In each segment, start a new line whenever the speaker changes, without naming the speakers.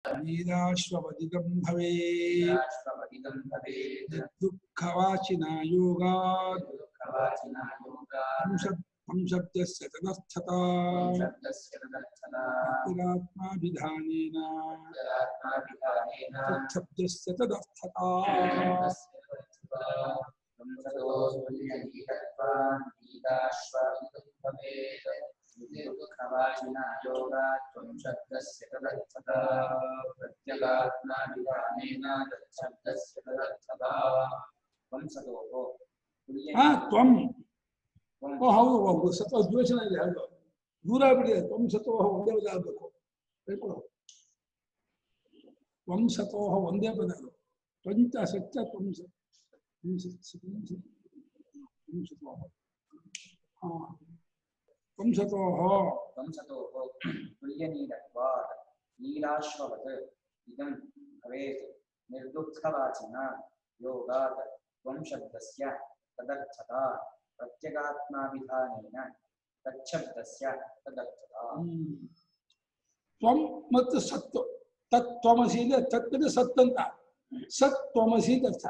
नीलाश्वपदितं भवेत् दुःखवाचिना योगात् हम शब्दस्य तदर्थता तदात्माभिधानेन तच्छब्दस्य तदर्थता त्वं ಹೌದು ಸತ್ವ ದ್ವೇಷನ ಇದೆ ಅದು ದೂರ ಬಿಡಿದೆ ತ್ವಂ ಸತೋಹ ಒಂದೇ ಪದ ಆಗಬೇಕು ಹೇಳ್ಕೊಡು ತ್ವಂ ಸತೋಹ ಒಂದೇ ಪದ ಅದು ತ್ವಂಚ ಸತ್ಯ ತ್ವಂ ತ್ವಂ ಸತೋಹ
ತುಲ್ಯನೀಲತ್ವಾತ್ ನೀಲಾಶ್ವವತ್ ಇದಂ ಭವೇತ್ ನಿರ್ದುಃಖವಾಚಿನ ಯೋಗಾತ್ ತ್ವಂ ಶಬ್ದಸ್ಯ ತದರ್ಥತಾ ಪ್ರತ್ಯಗಾತ್ಮಾಭಿಧಾನೇನ ತಚ್ಛಬ್ದಸ್ಯ ತದರ್ಥತಾ
ತ್ವಂ ಮತ್ತು ಸತ್ತು ತತ್ ತ್ವಮಸಿ ಅಂದ್ರೆ ತತ್ವದ ಸತ್ತಂತ ಸತ್ ತ್ವಮಸಿ ಅರ್ಥ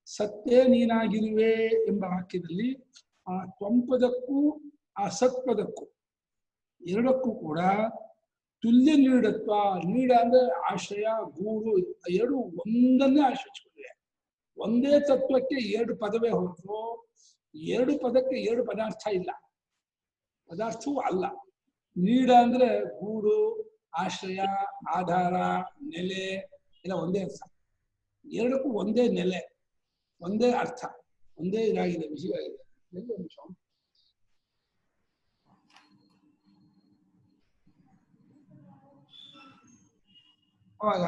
ಸತ್ತೇ ನೀನಾಗಿರುವೆ ಎಂಬ ವಾಕ್ಯದಲ್ಲಿ ಆ ತ್ವಂಪದಕ್ಕೂ ಆ ಸತ್ಪದಕ್ಕೂ ಎರಡಕ್ಕೂ ಕೂಡ ತುಲ್ಯ ನೀಡತ್ವ ನೀಡ ಅಂದ್ರೆ ಆಶ್ರಯ ಗೂಡು ಎರಡು ಒಂದನ್ನೇ ಆಶ್ರಯಿಸಿಕೊಂಡಿವೆ ಒಂದೇ ತತ್ವಕ್ಕೆ ಎರಡು ಪದವೇ ಹೊರತು ಎರಡು ಪದಕ್ಕೆ ಎರಡು ಪದಾರ್ಥ ಇಲ್ಲ ಪದಾರ್ಥವೂ ಅಲ್ಲ ನೀಡ ಅಂದ್ರೆ ಗೂಡು ಆಶ್ರಯ ಆಧಾರ ನೆಲೆ ಎಲ್ಲ ಒಂದೇ ಅರ್ಥ ಎರಡಕ್ಕೂ ಒಂದೇ ನೆಲೆ ಒಂದೇ ಅರ್ಥ ಒಂದೇ ಇದಾಗಿದೆ ವಿಷಯವಾಗಿದೆ ಅವಾಗ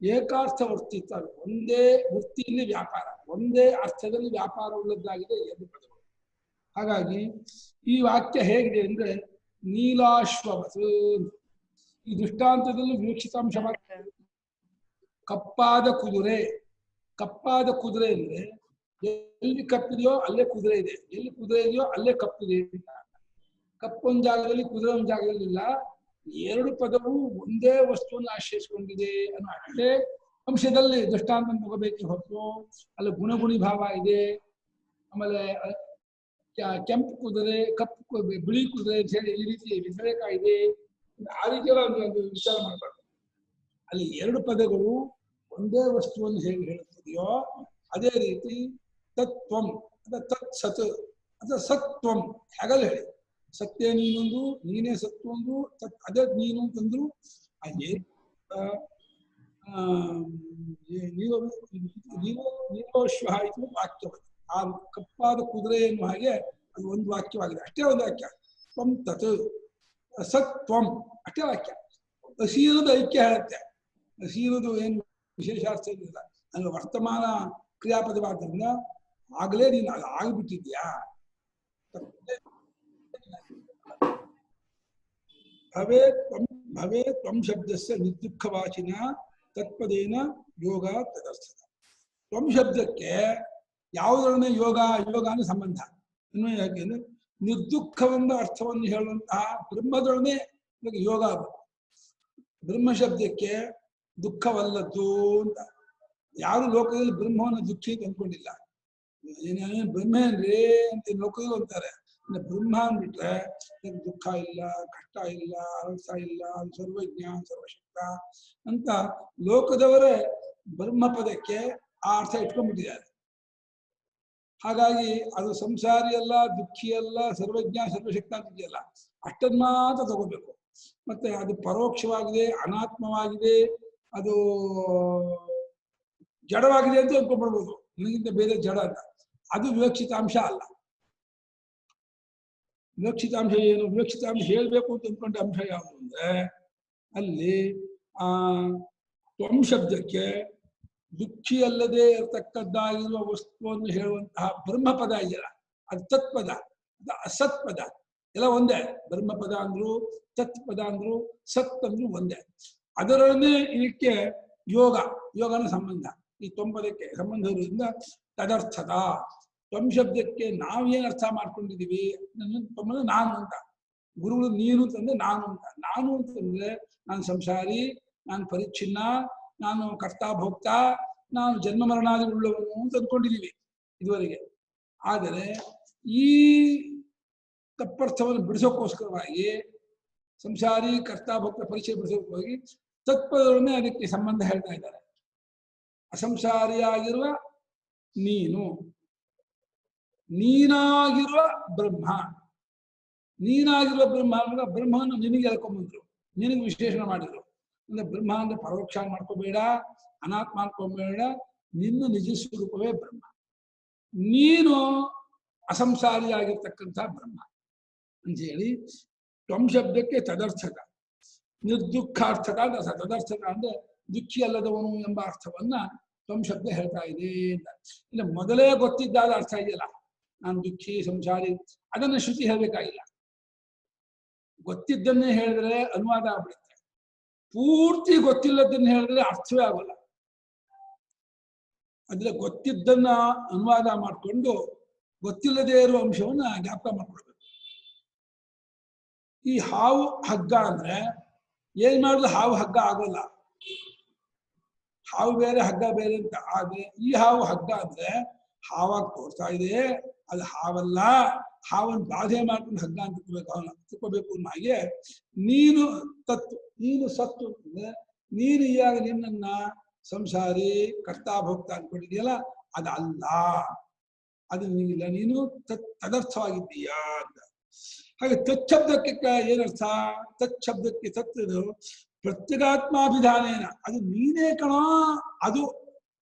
ಏಕಾರ್ಥ ವರ್ತಿತ್ವ ಒಂದೇ ವೃತ್ತಿಯಲ್ಲಿ ವ್ಯಾಪಾರ ಒಂದೇ ಅರ್ಥದಲ್ಲಿ ವ್ಯಾಪಾರ ಉಳ್ಳದ್ದಾಗಿದೆ ಎರಡು ಪದಗಳು ಹಾಗಾಗಿ ಈ ವಾಕ್ಯ ಹೇಗಿದೆ ಅಂದ್ರೆ ನೀಲಾಶ್ವವತ್ ಈ ದೃಷ್ಟಾಂತದಲ್ಲಿ ವಿವಕ್ಷಿತಾಂಶ ಕಪ್ಪಾದ ಕುದುರೆ ಅಂದ್ರೆ ಎಲ್ಲಿ ಕಪ್ಪಿದೆಯೋ ಅಲ್ಲೇ ಕುದುರೆ ಇದೆ ಎಲ್ಲಿ ಕುದುರೆ ಇದೆಯೋ ಅಲ್ಲೇ ಕಪ್ಪಿದೆ ಕಪ್ಪೊಂದು ಜಾಗದಲ್ಲಿ ಕುದುರೆ ಒಂದು ಜಾಗದಲ್ಲಿ ಇಲ್ಲ ಎರಡು ಪದವು ಒಂದೇ ವಸ್ತುವನ್ನು ಆಶ್ರಯಿಸಿಕೊಂಡಿದೆ ಅನ್ನೋ ಅಷ್ಟೇ ಅಂಶದಲ್ಲಿ ದೃಷ್ಟಾಂತ ತಗೋಬೇಕೆ ಹೊರತು ಅಲ್ಲಿ ಗುಣಗುಣಿ ಭಾವ ಇದೆ ಆಮೇಲೆ ಕೆಂಪು ಕುದುರೆ ಕಪ್ಪು ಬಿಳಿ ಕುದುರೆ ಅಂತ ಹೇಳಿ ಈ ರೀತಿ ವ್ಯತಿರೇಕ ಇದೆ ಆ ರೀತಿಯ ಒಂದು ವಿಚಾರ ಮಾಡಬಾರ್ದು ಅಲ್ಲಿ ಎರಡು ಪದಗಳು ಒಂದೇ ವಸ್ತುವನ್ನು ಹೇಗೆ ಹೇಳುತ್ತದೆಯೋ ಅದೇ ರೀತಿ ತತ್ವಂ ಅಥವಾ ತತ್ ಸತ್ ಅಥವಾ ಸತ್ವಂ ಹಾಗಲ್ಲ ಹೇಳಿ ಸತ್ಯ ನೀನೊಂದು ನೀನೇ ಸತ್ವ ಒಂದು ಅದೇ ನೀನು ಅಂತಂದ್ರು ನೀಲೋಶ್ವ ಇದು ವಾಕ್ಯವಾಗಿದೆ ಆ ಕಪ್ಪಾದ ಕುದುರೆ ಎನ್ನುವ ಹಾಗೆ ಅದು ಒಂದು ವಾಕ್ಯವಾಗಿದೆ ಅಷ್ಟೇ ಒಂದು ವಾಕ್ಯ ತ್ವಂ ತತ್ ಸತ್ವಂ ಅಷ್ಟೇ ವಾಕ್ಯ ಹಸಿರುದು ಐಕ್ಯ ಹೇಳುತ್ತೆ ಹಸಿರುದು ಏನು ವಿಶೇಷ ಅರ್ಥ ಇಲ್ಲ ಅಂದ್ರೆ ವರ್ತಮಾನ ಕ್ರಿಯಾಪದವಾದ್ರಿಂದ ಆಗಲೇ ನೀನು ಅದು ಆಗಿಬಿಟ್ಟಿದ್ಯಾ ಭವೇ ತ್ವಂ ಶಬ್ದಸ್ಯ ನಿರ್ದುಃಖವಾಚಿನ ತತ್ಪದೇನ ಯೋಗ ತದರ್ಥದ ತ್ವಂ ಶಬ್ದಕ್ಕೆ ಯಾವುದರನ್ನೇ ಯೋಗ ಅಂದ್ರೆ ಸಂಬಂಧ ಇನ್ನು ಯಾಕೆಂದ್ರೆ ನಿರ್ದುಃಖವೆಂಬ ಅರ್ಥವನ್ನು ಹೇಳುವಂತಹ ಬ್ರಹ್ಮದೊಡನೆ ಯೋಗ ಆಗಬೇಕು ಬ್ರಹ್ಮ ಶಬ್ದಕ್ಕೆ ದುಃಖವಲ್ಲದ್ದು ಅಂತ ಯಾರು ಲೋಕದಲ್ಲಿ ಬ್ರಹ್ಮವನ್ನು ದುಃಖಿ ಅಂತ ಅಂದ್ಕೊಂಡಿಲ್ಲ ಏನೇನು ಬ್ರಹ್ಮ ಏನ್ರಿ ಅಂತ ಲೋಕದಲ್ಲಿ ಅಂತಾರೆ ಬ್ರಹ್ಮ ಅಂದ್ಬಿಟ್ರೆ ದುಃಖ ಇಲ್ಲ ಕಷ್ಟ ಇಲ್ಲ ಅರ್ಥ ಇಲ್ಲ ಸರ್ವಜ್ಞ ಸರ್ವಶಕ್ತ ಅಂತ ಲೋಕದವರೇ ಬ್ರಹ್ಮ ಪದಕ್ಕೆ ಆ ಅರ್ಥ ಇಟ್ಕೊಂಡ್ಬಿಟ್ಟಿದ್ದಾರೆ ಹಾಗಾಗಿ ಅದು ಸಂಸಾರಿ ಅಲ್ಲ ದುಃಖಿ ಅಲ್ಲ ಸರ್ವಜ್ಞ ಸರ್ವಶಕ್ತ ಅಂತಿದೆಯಲ್ಲ ಅಷ್ಟನ್ನ ಮಾತ್ರ ತಗೋಬೇಕು ಮತ್ತೆ ಅದು ಪರೋಕ್ಷವಾಗಿದೆ ಅನಾತ್ಮವಾಗಿದೆ ಅದು ಜಡವಾಗಿದೆ ಅಂತ ಅಂದ್ಕೊಂಡ್ಬಿಡ್ಬೋದು ನನಗಿಂತ ಬೇರೆ ಜಡ ಅಂತ ಅದು ವಿವಕ್ಷಿತಾಂಶ ಅಲ್ಲ ವಿವಕ್ಷಿತಾಂಶ ಏನು ವಿವಕ್ಷಿತಾಂಶ ಹೇಳ್ಬೇಕು ಅಂತ ಅಂದ್ಕೊಂಡ ಅಂಶ ಯಾವುದು ಅಂದ್ರೆ ಅಲ್ಲಿ ತ್ವಂ ಶಬ್ದಕ್ಕೆ ದುಃಖಿ ಅಲ್ಲದೆ ಇರತಕ್ಕದ್ದಾಗಿರುವ ವಸ್ತುವನ್ನು ಹೇಳುವಂತಹ ಬ್ರಹ್ಮಪದ ಇದೆಯಲ್ಲ ಅದು ತತ್ಪದ ಅದು ಅಸತ್ಪದ ಎಲ್ಲ ಒಂದೇ ಬ್ರಹ್ಮಪದ ಅಂದ್ರು ತತ್ಪದ ಅಂದ್ರು ಸತ್ ಅಂದ್ರು ಒಂದೇ ಅದರೊಡನೆ ಇದಕ್ಕೆ ಯೋಗನ ಸಂಬಂಧ ಈ ತ್ವಂಪದಕ್ಕೆ ಸಂಬಂಧ ಇರೋದ್ರಿಂದ ತದರ್ಥದ ತ್ವಂ ಶಬ್ದಕ್ಕೆ ನಾವೇನು ಅರ್ಥ ಮಾಡ್ಕೊಂಡಿದೀವಿ ನಾನು ಅಂತ ಗುರುಗಳು ನೀನು ಅಂತಂದ್ರೆ ನಾನು ಅಂತಂದ್ರೆ ನಾನು ಸಂಸಾರಿ ನಾನು ಪರಿಚ್ಛಿನ್ನ, ನಾನು ಕರ್ತಾ ಭೋಕ್ತಾ, ನಾನು ಜನ್ಮ ಮರಣಾದಿಗಳುಳ್ಳವನು ಅಂತ ಅಂದ್ಕೊಂಡಿದ್ದೀವಿ ಇದುವರೆಗೆ. ಆದರೆ ಈ ತಪ್ಪರ್ಥವನ್ನು ಬಿಡಿಸೋಕ್ಕೋಸ್ಕರವಾಗಿ ಸಂಸಾರಿ ಕರ್ತಾ ಭೋಕ್ತ ಪರಿಚಯ ಬಿಡಿಸೋಕ್ಕೋಗಿ ತತ್ಪದೊಡನೆ ಅದಕ್ಕೆ ಸಂಬಂಧ ಹೇಳ್ತಾ ಇದ್ದಾರೆ. ಅಸಂಸಾರಿಯಾಗಿರುವ ನೀನು, ನೀನಾಗಿರುವ ಬ್ರಹ್ಮ, ನೀನಾಗಿರುವ ಬ್ರಹ್ಮ ಅಂದ್ರೆ ಬ್ರಹ್ಮವನ್ನು ನಿನಗೆ ಹೇಳ್ಕೊಂಡ್ಬಂದ್ರು, ನಿನಗೆ ವಿಶ್ಲೇಷಣ ಮಾಡಿದ್ರು. ಅಂದ್ರೆ ಬ್ರಹ್ಮ ಅಂದ್ರೆ ಪರೋಕ್ಷ ಮಾಡ್ಕೋಬೇಡ, ಅನಾತ್ಮ ಮಾಡ್ಕೋಬೇಡ, ನಿನ್ನ ನಿಜ ಸ್ವರೂಪವೇ ಬ್ರಹ್ಮ. ನೀನು ಅಸಂಸಾರಿಯಾಗಿರ್ತಕ್ಕಂಥ ಬ್ರಹ್ಮ ಅಂತೇಳಿ ತ್ವಂ ಶಬ್ದಕ್ಕೆ ತದರ್ಥಕ, ನಿರ್ದುಃಖಾರ್ಥಕ ಅಂತ ಅರ್ಥ. ತದರ್ಥಕ ಅಂದ್ರೆ ದುಃಖಿ ಅಲ್ಲದವನು ಎಂಬ ಅರ್ಥವನ್ನ ತ್ವಂ ಶಬ್ದ ಹೇಳ್ತಾ ಇದೆ ಅಂತ. ಇಲ್ಲ ಮೊದಲೇ ಗೊತ್ತಿದ್ದಾದ ಅರ್ಥ ಇದೆಯಲ್ಲ, ನಾನು ದುಃಖಿ ಸಂಸಾರಿ, ಅದನ್ನ ಶ್ರುತಿ ಹೇಳ್ಬೇಕಾಗಿಲ್ಲ. ಗೊತ್ತಿದ್ದನ್ನೇ ಹೇಳಿದ್ರೆ ಅನುವಾದ ಆಗ್ಬಿಡುತ್ತೆ, ಪೂರ್ತಿ ಗೊತ್ತಿಲ್ಲದನ್ನ ಹೇಳಿದ್ರೆ ಅರ್ಥವೇ ಆಗೋಲ್ಲ. ಅಂದ್ರೆ ಗೊತ್ತಿದ್ದನ್ನ ಅನುವಾದ ಮಾಡಿಕೊಂಡು ಗೊತ್ತಿಲ್ಲದೇ ಇರುವ ಅಂಶವನ್ನ ಜ್ಞಾಪಕ ಮಾಡ್ಕೊಳ್ಬೇಕು. ಈ ಹಾವು ಹಗ್ಗ ಅಂದ್ರೆ ಏನ್ ಮಾಡಿದ್ರು ಹಾವು ಹಗ್ಗ ಆಗೋಲ್ಲ. ಹಾವು ಬೇರೆ ಹಗ್ಗ ಬೇರೆ ಅಂತ. ಆದ್ರೆ ಈ ಹಾವು ಹಗ್ಗ ಅಂದ್ರೆ ಹಾವಾಗಿ ತೋರ್ತಾ ಇದೆ, ಅದು ಹಾವಲ್ಲ, ಹಾವನ್ನು ಬಾಧೆ ಮಾಡ್ಕೊಂಡು ಹಗ್ಗ ಅಂತ ತಿಳ್ಕೋಬೇಕು ಅನ್ನೋ ಹಾಗೆ ನೀನು ತತ್ತು, ನೀನು ಸತ್ತು ಅಂತಂದ್ರೆ ನೀನು ಇವಾಗ ನಿನ್ನನ್ನ ಸಂಸಾರಿ ಕರ್ತಾ ಭೋಕ್ತಾ ಅನ್ಕೊಂಡಿದೆಯಲ್ಲ, ಅದಲ್ಲ, ಅದು ನೀನಿಲ್ಲ, ನೀನು ತದರ್ಥವಾಗಿದ್ದೀಯಾ ಅಂತ. ಹಾಗೆ ತಚ್ಛಬ್ದಕ್ಕೆ ಏನರ್ಥ? ತಚ್ಛಬ್ದಕ್ಕೆ ತತ್ವದು ಪ್ರತ್ಯಗಾತ್ಮಾಭಿಧಾನೇನ, ಅದು ನೀನೇ ಕಣೋ, ಅದು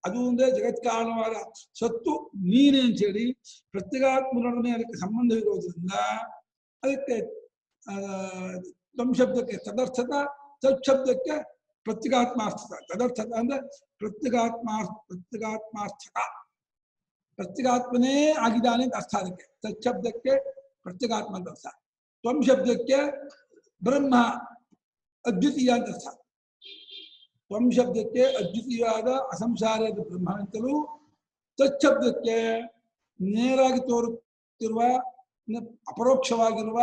ಅದು ಅಂದ್ರೆ ಜಗತ್ಕಾರಣವಾದ ಸತ್ತು ನೀನೇ ಅಂತೇಳಿ ಪ್ರತ್ಯಗಾತ್ಮನೊಡನೆ ಅದಕ್ಕೆ ಸಂಬಂಧವಿರೋದ್ರಿಂದ ಅದಕ್ಕೆ ತ್ವಂ ಶಬ್ದಕ್ಕೆ ತದರ್ಥಕ, ತಚ್ಛಬ್ದಕ್ಕೆ ಪ್ರತ್ಯಗಾತ್ಮಾರ್ಥಕ. ತದರ್ಥಕ ಅಂದ್ರೆ ಪ್ರತ್ಯಗಾತ್ಮಾರ್ಥಕ, ಪ್ರತ್ಯಗಾತ್ಮನೇ ಆಗಿದ್ದಾನೆ ಅಂತ ಅರ್ಥ. ಅದಕ್ಕೆ ತಚ್ಛಬ್ದಕ್ಕೆ ಪ್ರತ್ಯಗಾತ್ಮ ಅಂತ ಅರ್ಥ. ತ್ವಂ ಶಬ್ದಕ್ಕೆ ಬ್ರಹ್ಮ ಅದ್ವಿತೀಯ ಅಂತ ಅರ್ಥ. ತ್ವಂ ಶಬ್ದಕ್ಕೆ ಅದ್ವಿತೀಯವಾದ ಅಸಂಸಾರದ ಬ್ರಹ್ಮ ಅಂತಲೂ, ತಚ್ಛಬ್ದಕ್ಕೆ ನೇರಾಗಿ ತೋರುತ್ತಿರುವ ಅಪರೋಕ್ಷವಾಗಿರುವ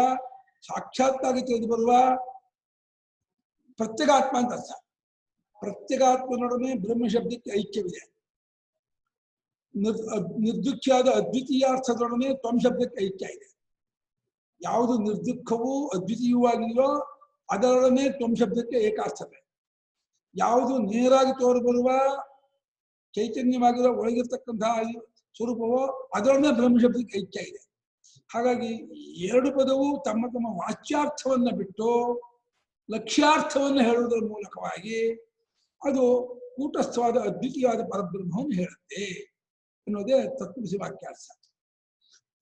ಸಾಕ್ಷಾತ್ತಾಗಿ ತಿಳಿದು ಬರುವ ಪ್ರತ್ಯಗಾತ್ಮ ಅಂತ ಅರ್ಥ. ಪ್ರತ್ಯಗಾತ್ಮನೊಡನೆ ಬ್ರಹ್ಮ ಶಬ್ದಕ್ಕೆ ಐಕ್ಯವಿದೆ. ನಿರ್ದುಃಖಿಯಾದ ಅದ್ವಿತೀಯ ಅರ್ಥದೊಡನೆ ತ್ವಂ ಶಬ್ದಕ್ಕೆ ಐಕ್ಯ ಇದೆ. ಯಾವುದು ನಿರ್ದುಃಖವೂ ಅದ್ವಿತೀಯವೂ ಆಗಿದೆಯೋ ಅದರೊಡನೆ ತ್ವಂ ಶಬ್ದಕ್ಕೆ ಏಕಾರ್ಥತೆ. ಯಾವುದು ನೇರಾಗಿ ತೋರಿಬರುವ ಚೈತನ್ಯವಾಗಿರೋ ಒಳಗಿರ್ತಕ್ಕಂತಹ ಸ್ವರೂಪವೋ ಅದರೊಡನೆ ಬ್ರಹ್ಮ ಶಬ್ದಕ್ಕೆ ಐಕ್ಯ ಇದೆ. ಹಾಗಾಗಿ ಎರಡು ಪದವು ತಮ್ಮ ತಮ್ಮ ವಾಚ್ಯಾರ್ಥವನ್ನ ಬಿಟ್ಟು ಲಕ್ಷ್ಯಾರ್ಥವನ್ನು ಹೇಳುವುದರ ಮೂಲಕವಾಗಿ ಅದು ಕೂಟಸ್ಥವಾದ ಅದ್ವಿತೀಯವಾದ ಪರಬ್ರಹ್ಮವನ್ನು ಹೇಳುತ್ತೆ ಅನ್ನೋದೇ ತತ್ವಸಿ ವಾಕ್ಯಾರ್ಥ.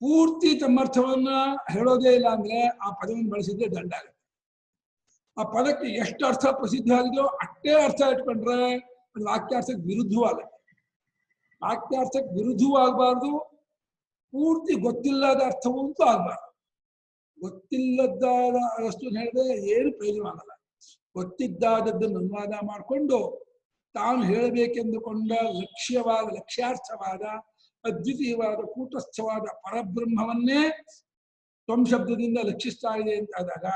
ಪೂರ್ತಿ ತಮ್ಮರ್ಥವನ್ನ ಹೇಳೋದೇ ಇಲ್ಲ ಅಂದ್ರೆ ಆ ಪದವನ್ನು ಬಳಸಿದ್ರೆ ದಂಡ ಆಗುತ್ತೆ. ಆ ಪದಕ್ಕೆ ಎಷ್ಟು ಅರ್ಥ ಪ್ರಸಿದ್ಧ ಆಗಿದೆಯೋ ಅಷ್ಟೇ ಅರ್ಥ ಇಟ್ಕೊಂಡ್ರೆ ಅದು ವಾಕ್ಯಾರ್ಥಕ್ಕೆ ವಿರುದ್ಧವಾಗುತ್ತೆ. ವಾಕ್ಯಾರ್ಥಕ್ಕೆ ವಿರುದ್ಧವೂ ಆಗಬಾರ್ದು, ಪೂರ್ತಿ ಗೊತ್ತಿಲ್ಲದ ಅರ್ಥವೂ ಅಂತೂ ಆಗಬಾರ್ದು. ಗೊತ್ತಿಲ್ಲದಾದ ಅಷ್ಟು ಹೇಳಿದ್ರೆ ಏನು ಪ್ರಯೋಜನ ಆಗಲ್ಲ. ಗೊತ್ತಿದ್ದಾದದ್ದನ್ನು ಅನುವಾದ ಮಾಡಿಕೊಂಡು ತಾನು ಹೇಳಬೇಕೆಂದುಕೊಂಡ ಲಕ್ಷ್ಯಾರ್ಥವಾದ ಅದ್ವಿತೀಯವಾದ ಕೂಟಸ್ಥವಾದ ಪರಬ್ರಹ್ಮವನ್ನೇ ತ್ವಂ ಶಬ್ದದಿಂದ ಲಕ್ಷಿಸ್ತಾ ಇದೆ ಅಂತಾದಾಗ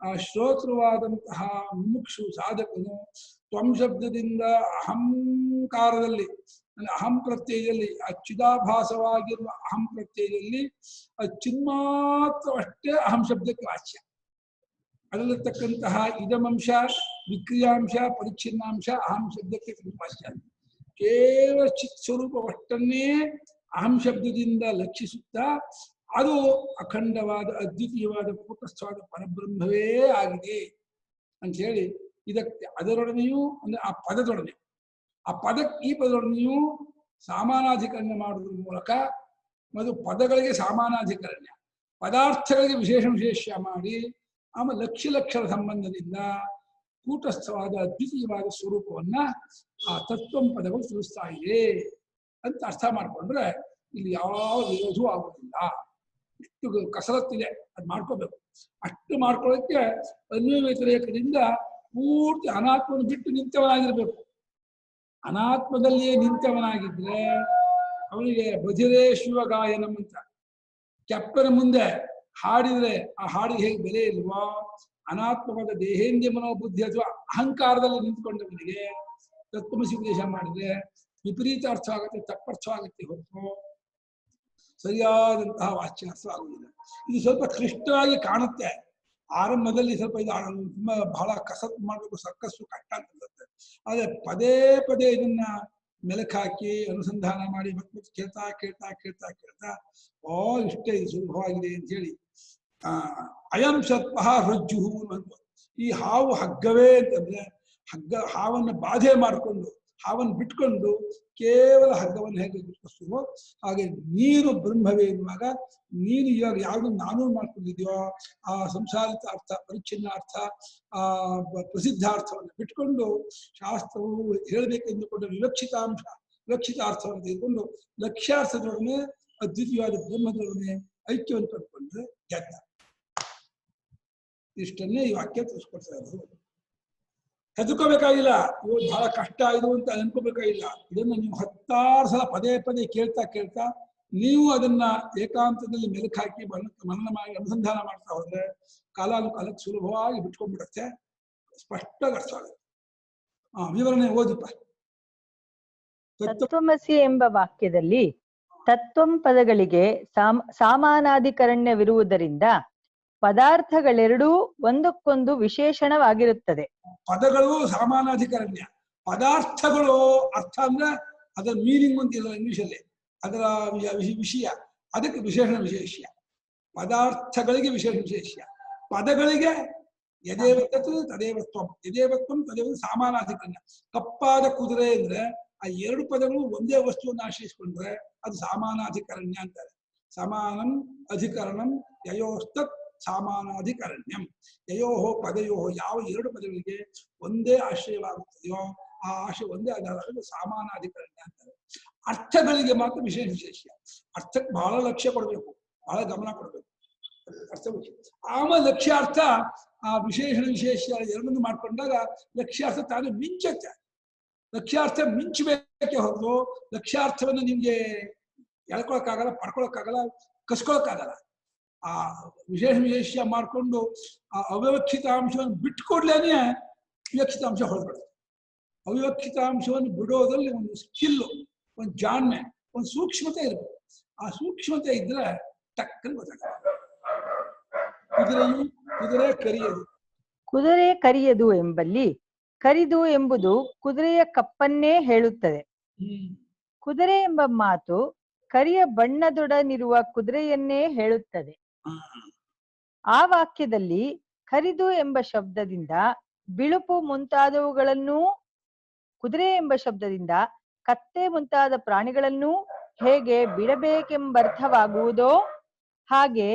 ಆ ಶ್ರೋತೃವಾದಂತಹ ಮುಮುಕ್ಷು ಸಾಧಕನು ತ್ವಂ ಶಬ್ದದಿಂದ ಅಹಂಕಾರದಲ್ಲಿ, ಅಂದ್ರೆ ಅಹಂ ಪ್ರತ್ಯಯದಲ್ಲಿ, ಆ ಚಿದಾಭಾಸವಾಗಿರುವ ಅಹಂ ಪ್ರತ್ಯಯದಲ್ಲಿ ಚಿನ್ಮಾತ್ರವಷ್ಟೇ ಅಹಂ ಶಬ್ದಕ್ಕೆ ವಾಚ್ಯ. ಅದರಲ್ಲಿರ್ತಕ್ಕಂತಹ ಇದಮಂಶ, ವಿಕ್ರಿಯಾಂಶ, ಪರಿಚ್ಛಿನ್ನಾಂಶ ಅಹಂ ಶಬ್ದಕ್ಕೆ ವಾಚ್ಯ. ಕೇವಲ ಚಿತ್ ಸ್ವರೂಪವಷ್ಟನ್ನೇ ಅಹಂ ಶಬ್ದದಿಂದ ಲಕ್ಷಿಸುತ್ತಾ ಅದು ಅಖಂಡವಾದ ಅದ್ವಿತೀಯವಾದ ಕೂಟಸ್ಥವಾದ ಪರಬ್ರಹ್ಮವೇ ಆಗಿದೆ ಅಂತ ಹೇಳಿ ಇದಕ್ಕೆ ಅದರೊಡನೆಯೂ ಅಂದ್ರೆ ಆ ಪದದೊಡನೆ, ಆ ಪದಕ್ಕೆ ಈ ಪದದೊಡನೆಯೂ ಸಾಮಾನಾಧಿಕರಣ ಮಾಡುವುದರ ಮೂಲಕ ಮತ್ತು ಪದಗಳಿಗೆ ಸಾಮಾನಾಧಿಕರಣ್ಯ, ಪದಾರ್ಥಗಳಿಗೆ ವಿಶೇಷ ಮಾಡಿ ಆಮೇಲೆ ಲಕ್ಷರ ಸಂಬಂಧದಿಂದ ಕೂಟಸ್ಥವಾದ ಅದ್ವಿತೀಯವಾದ ಸ್ವರೂಪವನ್ನ ಆ ತತ್ವಂ ಪದಗಳು ತಿಳಿಸ್ತಾ ಇದೆ ಅಂತ ಅರ್ಥ ಮಾಡ್ಕೊಂಡ್ರೆ ಇಲ್ಲಿ ಯಾವ ವಿರೋಧವೂ ಆಗೋದಿಲ್ಲ. ಇಷ್ಟು ಕಸರತ್ತಿದೆ, ಅದು ಮಾಡ್ಕೋಬೇಕು. ಅಷ್ಟು ಮಾಡ್ಕೊಳ್ಳೋಕ್ಕೆ ಅನ್ವಯ ವ್ಯತಿರೇಕದಿಂದ ಪೂರ್ತಿ ಅನಾತ್ಮವನ್ನು ಬಿಟ್ಟು ನಿಂತವನಾಗಿರ್ಬೇಕು. ಅನಾತ್ಮದಲ್ಲಿಯೇ ನಿಂತವನಾಗಿದ್ರೆ ಅವನಿಗೆ ಭಜರೇ ಶಿವಗಾಯನಂ ಅಂತ ಕೆಪ್ಪನ ಮುಂದೆ ಹಾಡಿದ್ರೆ ಆ ಹಾಡಿಗೆ ಹೇಗೆ ಬೆಲೆ ಇಲ್ವೋ ಅನಾತ್ಮವಾದ ದೇಹೇಂದ್ರಿಯ ಮನೋಬುದ್ಧಿ ಅಥವಾ ಅಹಂಕಾರದಲ್ಲಿ ನಿಂತ್ಕೊಂಡವನಿಗೆ ತತ್ವಮಸಿ ಉಪದೇಶ ಮಾಡಿದ್ರೆ ವಿಪರೀತ ಅರ್ಥ ಆಗುತ್ತೆ, ತಪ್ಪರ್ಥ ಆಗುತ್ತೆ ಹೊರತು ಸರಿಯಾದಂತಹ ವಾಚ್ಯಾರ್ಥ ಆಗುವುದಿಲ್ಲ. ಇದು ಸ್ವಲ್ಪ ಕ್ಲಿಷ್ಟವಾಗಿ ಕಾಣುತ್ತೆ ಆರಂಭದಲ್ಲಿ, ಸ್ವಲ್ಪ ಇದು ತುಂಬಾ ಬಹಳ ಕಸತ್ ಮಾಡಬೇಕು, ಸರ್ಕಸ್ಸು ಕಷ್ಟ ಅಂತ ಅನ್ಸುತ್ತೆ. ಆದ್ರೆ ಪದೇ ಪದೇ ಇದನ್ನ ಮೆಲುಕಾಕಿ ಅನುಸಂಧಾನ ಮಾಡಿ ಮತ್ತೆ ಕೇಳ್ತಾ ಕೇಳ್ತಾ ಕೇಳ್ತಾ ಕೇಳ್ತಾ ಇಷ್ಟೇ ಇದು ಸುಲಭವಾಗಿದೆ ಅಂತ ಹೇಳಿ ಅಯಂ ಸರ್ಪಃ ರಜ್ಜುಹು ಅಂತ. ಈ ಹಾವು ಹಗ್ಗವೇ ಅಂತಂದ್ರೆ ಹಾವನ್ನು ಬಾಧೆ ಮಾಡಿಕೊಂಡು ಹಾವನ್ನು ಬಿಟ್ಕೊಂಡು ಕೇವಲ ಹಗ್ಗವನ್ನು ಹೇಗೆ ಗುರುತಿಸುವೋ ಹಾಗೆ ನೀನು ಬ್ರಹ್ಮವೇ ಎನ್ನುವಾಗ ನೀನು ಇವಾಗ ಯಾವುದು ನಾನು ಮಾಡ್ಕೊಂಡಿದ್ಯೋ ಆ ಸಂಸಾರಿತ ಅರ್ಥ, ಪರಿಚ್ಛಿನ್ನ ಅರ್ಥ, ಆ ಪ್ರಸಿದ್ಧಾರ್ಥವನ್ನು ಬಿಟ್ಕೊಂಡು ಶಾಸ್ತ್ರವು ಹೇಳಬೇಕೆಂದುಕೊಂಡ ವಿವಕ್ಷಿತ ಅರ್ಥವನ್ನು ತೆಗೆದುಕೊಂಡು ಲಕ್ಷ್ಯಾರ್ಥದೊಡನೆ ಅದ್ವಿತೀಯವಾದ ಬ್ರಹ್ಮದೊಡನೆ ಐಕ್ಯವನ್ನು ಕಂಡುಕೊಂಡ್ರೆ ಗೆದ್ದ. ಇಷ್ಟನ್ನೇ ಈ ವಾಕ್ಯ ತಿಳಿಸ್ಕೊಡ್ತಾ ಇರೋದು. ಹೆದರ್ಕೋಬೇಕಾಗಿಲ್ಲ, ಇವು ಬಹಳ ಕಷ್ಟ ಇದು ಅಂತ ಅನ್ಕೋಬೇಕಾಗಿಲ್ಲ. ಇದನ್ನ ನೀವು 10 ಸಲ ಪದೇ ಪದೇ ಕೇಳ್ತಾ ಕೇಳ್ತಾ ನೀವು ಅದನ್ನ ಏಕಾಂತದಲ್ಲಿ ಮೆಲುಕು ಹಾಕಿ ಮನನ ಮಾಡಿ ಅನುಸಂಧಾನ ಮಾಡ್ತಾ ಹೋದ್ರೆ ಕಾಲಾನುಕಾಲಕ್ಕೆ ಸುಲಭವಾಗಿ ಬಿಟ್ಕೊಂಡ್ಬಿಡುತ್ತೆ, ಸ್ಪಷ್ಟವಾಗಿ ಅರ್ಥ ಆಗುತ್ತೆ. ವಿವರಣೆ ಓದಿಪ್ಪ.
ತತ್ವಮಸಿ ಎಂಬ ವಾಕ್ಯದಲ್ಲಿ ತತ್ವಂ ಪದಗಳಿಗೆ ಸಾಮಾನಾಧಿಕರಣ್ಯವಿರುವುದರಿಂದ ಪದಾರ್ಥಗಳೆರಡೂ ಒಂದಕ್ಕೊಂದು ವಿಶೇಷಣವಾಗಿರುತ್ತದೆ.
ಪದಗಳು ಸಾಮಾನಾಧಿಕರಣ್ಯ, ಪದಾರ್ಥಗಳು ಅರ್ಥ ಅಂದ್ರೆ ಅದರ ಮೀನಿಂಗ್ ಅಂತಿಲ್ಲ ಇಂಗ್ಲಿಷಲ್ಲಿ, ಅದರ ವಿಷಯ, ಅದಕ್ಕೆ ವಿಶೇಷ. ಪದಾರ್ಥಗಳಿಗೆ ವಿಶೇಷ, ಪದಗಳಿಗೆ ಯದೇವತ್ತು ತದೇವತ್ವಂ, ಯದೇವತ್ವಂ ತದೇವ ಸಾಮಾನಾಧಿಕರಣ್ಯ. ಕಪ್ಪಾದ ಕುದುರೆ ಅಂದ್ರೆ ಆ 2 ಪದಗಳು ಒಂದೇ ವಸ್ತುವನ್ನು ಆಶ್ರಯಿಸಿಕೊಂಡ್ರೆ ಅದು ಸಾಮಾನಾಧಿಕರಣ್ಯ ಅಂತಾರೆ. ಸಮಾನಂ ಅಧಿಕರಣಂ ಯಯೋಸ್ತತ್ ಸಾಮಾನಾಧಿಕರಣ್ಯಂ. ಯಯೋಹೋ ಪದಯೋಹೋ, ಯಾವ 2 ಪದಗಳಿಗೆ ಒಂದೇ ಆಶ್ರಯವಾಗುತ್ತದೆಯೋ ಆ ಆಶ್ರಯ ಒಂದೇ ಆಧಾರ ಸಾಮಾನಾಧಿಕರಣ್ಯ ಅಂತಾರೆ. ಅರ್ಥಗಳಿಗೆ ಮಾತ್ರ ವಿಶೇಷ. ಅರ್ಥಕ್ಕೆ ಬಹಳ ಲಕ್ಷ್ಯ ಕೊಡಬೇಕು, ಬಹಳ ಗಮನ ಕೊಡಬೇಕು. ಅರ್ಥ ಆಮೇಲೆ ಲಕ್ಷ್ಯಾರ್ಥ ಆ ವಿಶೇಷ ಎರಡನ್ನು ಮಾಡ್ಕೊಂಡಾಗ ಲಕ್ಷ್ಯಾರ್ಥ ತಾನು ಮಿಂಚುತ್ತೆ. ಲಕ್ಷ್ಯಾರ್ಥ ಮಿಂಚಬೇಕೆ ಹೊರತು ಲಕ್ಷ್ಯಾರ್ಥವನ್ನು ನಿಮ್ಗೆ ಎಳ್ಕೊಳಕ್ಕಾಗಲ್ಲ, ಪಡ್ಕೊಳಕ್ಕಾಗಲ್ಲ, ಕಸ್ಕೊಳಕ್ಕಾಗಲ್ಲ. ಆ ವಿಶೇಷ ಮಾಡಿಕೊಂಡು ಆ ಅವ್ಯವಕ್ಷಿತಾಂಶವನ್ನು ಬಿಟ್ಕೊಡ್ಲೇನೆ ವಿವಕ್ಷಿತಾಂಶ ಹೊರಬಿಡುತ್ತೆ. ಅವ್ಯವಕ್ಷಿತಾಂಶವನ್ನು ಬಿಡೋದ್ರಲ್ಲಿ ಒಂದು ಸ್ಕಿಲ್ಲು, ಒಂದು ಜಾಣ್ಮೆ, ಒಂದು ಸೂಕ್ಷ್ಮತೆ ಇರಬೇಕು. ಆ ಸೂಕ್ಷ್ಮತೆ ಇದ್ರೆ ಟಕ್ಕಲ್ಲಿ ಗೊತ್ತಾಗುತ್ತೆ. ಕುದುರೆ ಕರಿಯದು.
ಕುದುರೆ ಕರಿಯದು ಎಂಬಲ್ಲಿ ಕರಿದು ಎಂಬುದು ಕುದುರೆಯ ಕಪ್ಪನ್ನೇ ಹೇಳುತ್ತದೆ. ಕುದುರೆ ಎಂಬ ಮಾತು ಕರಿಯ ಬಣ್ಣದೊಡನಿರುವ ಕುದುರೆಯನ್ನೇ ಹೇಳುತ್ತದೆ. ಆ ವಾಕ್ಯದಲ್ಲಿ ಕರಿದು ಎಂಬ ಶಬ್ದದಿಂದ ಬಿಳುಪು ಮುಂತಾದವುಗಳನ್ನೂ, ಕುದುರೆ ಎಂಬ ಶಬ್ದದಿಂದ ಕತ್ತೆ ಮುಂತಾದ ಪ್ರಾಣಿಗಳನ್ನೂ ಹೇಗೆ ಬಿಡಬೇಕೆಂಬರ್ಥವಾಗುವುದೋ ಹಾಗೆ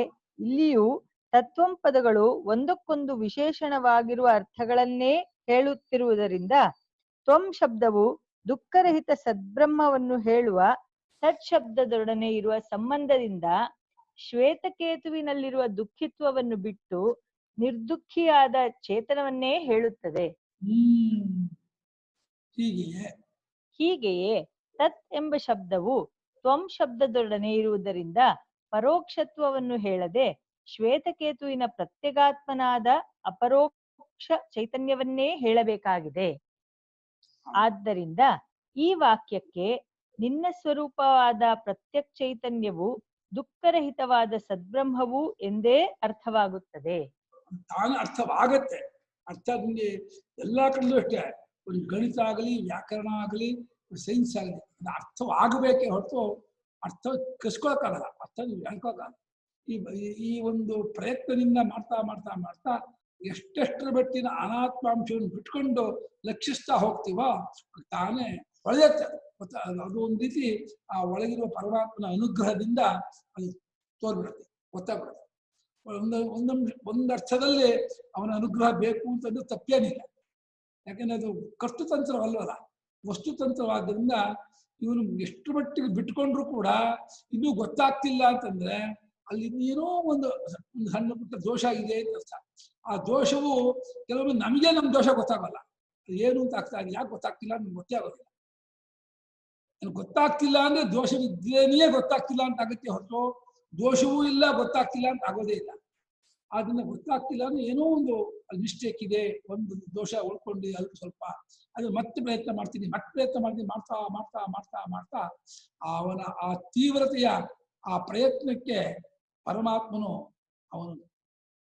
ಇಲ್ಲಿಯೂ ತತ್ವಂ ಪದಗಳು ಒಂದಕ್ಕೊಂದು ವಿಶೇಷಣವಾಗಿರುವ ಅರ್ಥಗಳನ್ನೇ ಹೇಳುತ್ತಿರುವುದರಿಂದ ತ್ವಂ ಶಬ್ದವು ದುಃಖರಹಿತ ಸದ್ಬ್ರಹ್ಮವನ್ನು ಹೇಳುವ ತತ್ ಶಬ್ದದೊಡನೆ ಇರುವ ಸಂಬಂಧದಿಂದ ಶ್ವೇತಕೇತುವಿನಲ್ಲಿರುವ ದುಃಖಿತ್ವವನ್ನು ಬಿಟ್ಟು ನಿರ್ದುಃಖಿಯಾದ ಚೇತನವನ್ನೇ ಹೇಳುತ್ತದೆ. ಹೀಗೆಯೇ ತತ್ ಎಂಬ ಶಬ್ದವು ತ್ವಂ ಶಬ್ದದೊಡನೆ ಇರುವುದರಿಂದ ಪರೋಕ್ಷತ್ವವನ್ನು ಹೇಳದೆ ಶ್ವೇತಕೇತುವಿನ ಪ್ರತ್ಯಗಾತ್ಮನಾದ ಅಪರೋಕ್ಷ ಚೈತನ್ಯವನ್ನೇ ಹೇಳಬೇಕಾಗಿದೆ. ಆದ್ದರಿಂದ ಈ ವಾಕ್ಯಕ್ಕೆ ನಿನ್ನ ಸ್ವರೂಪವಾದ ಪ್ರತ್ಯಕ್ ಚೈತನ್ಯವು ದುಃಖರಹಿತವಾದ ಸದ್ಬ್ರಹ್ಮವು ಎಂದೇ ಅರ್ಥವಾಗುತ್ತದೆ.
ತಾನು ಅರ್ಥವಾಗತ್ತೆ. ಅರ್ಥ ನಿಮಗೆ ಎಲ್ಲಾ ಕಡೆಯೂ ಅಷ್ಟೇ, ಒಂದು ಗಣಿತ ಆಗಲಿ, ವ್ಯಾಕರಣ ಆಗಲಿ, ಸೈನ್ಸ್ ಆಗಲಿ, ಅದು ಅರ್ಥವಾಗಬೇಕೇ ಹೊರತು ಅರ್ಥ ಕಸ್ಕೊಳಕ್ಕಾಗಲ್ಲ, ಅರ್ಥ ನೀವು ಹೇಳ್ಕೊಳಕ್ಕಾಗಲ್ಲ. ಈ ಒಂದು ಪ್ರಯತ್ನದಿಂದ ಮಾಡ್ತಾ ಮಾಡ್ತಾ ಮಾಡ್ತಾ ಎಷ್ಟೆಷ್ಟರ ಮಟ್ಟಿನ ಅನಾತ್ಮಾಂಶವನ್ನು ಬಿಟ್ಕೊಂಡು ಲಕ್ಷಿಸ್ತಾ ಹೋಗ್ತೀವೋ ತಾನೇ ಹೊಳೆಯುತ್ತೆ. ಅದು ಒಂದು ರೀತಿ ಆ ಒಳಗಿರುವ ಪರಮಾತ್ಮನ ಅನುಗ್ರಹದಿಂದ ಅದು ತೋರ್ಬಿಡುತ್ತೆ, ಗೊತ್ತಾಗ್ಬಿಡುತ್ತೆ. ಒಂದರ್ಥದಲ್ಲಿ ಅವನ ಅನುಗ್ರಹ ಬೇಕು ಅಂತಂದ್ರೆ ತಪ್ಪೇನಿಲ್ಲ. ಯಾಕಂದ್ರೆ ಅದು ಕರ್ತೃತಂತ್ರವಲ್ಲವಲ್ಲ, ವಸ್ತುತಂತ್ರವಾದ್ರಿಂದ ಇವನು ಎಷ್ಟು ಮಟ್ಟಿಗೆ ಬಿಟ್ಕೊಂಡ್ರು ಕೂಡ ಇನ್ನೂ ಗೊತ್ತಾಗ್ತಿಲ್ಲ ಅಂತಂದ್ರೆ ಅಲ್ಲಿ ಏನೋ ಒಂದು ಸಣ್ಣ ಪುಟ್ಟ ದೋಷ ಇದೆ ಅಂತ ಅರ್ಥ. ಆ ದೋಷವು ಕೆಲವೊಮ್ಮೆ ನಮಗೆ ನಮ್ಮ ದೋಷ ಗೊತ್ತಾಗಲ್ಲ, ಏನು ಅಂತ ಆಗ್ತಾ ಇದೆ, ಯಾಕೆ ಗೊತ್ತಾಗ್ತಿಲ್ಲ ನಮ್ಗೆ ಗೊತ್ತೇ ಆಗೋದಿಲ್ಲ. ಗೊತ್ತಾಗ್ತಿಲ್ಲ ಅಂದ್ರೆ ದೋಷವಿದ್ದೇನೆಯೇ ಗೊತ್ತಾಗ್ತಿಲ್ಲ ಅಂತ ಆಗುತ್ತೆ ಹೊರತು ದೋಷವೂ ಇಲ್ಲ ಗೊತ್ತಾಗ್ತಿಲ್ಲ ಅಂತ ಆಗೋದೇ ಇಲ್ಲ. ಅದನ್ನ ಗೊತ್ತಾಗ್ತಿಲ್ಲ ಅಂದ್ರೆ ಏನೋ ಒಂದು ಮಿಸ್ಟೇಕ್ ಇದೆ, ಒಂದು ದೋಷ ಉಳ್ಕೊಂಡಿದೆ ಅಲ್ಪ ಸ್ವಲ್ಪ, ಅದು ಮತ್ತೆ ಪ್ರಯತ್ನ ಮಾಡ್ತೀನಿ ಮಾಡ್ತಾ ಮಾಡ್ತಾ ಮಾಡ್ತಾ ಮಾಡ್ತಾ ಅವನ ಆ ತೀವ್ರತೆಯ ಆ ಪ್ರಯತ್ನಕ್ಕೆ ಪರಮಾತ್ಮನು, ಅವನು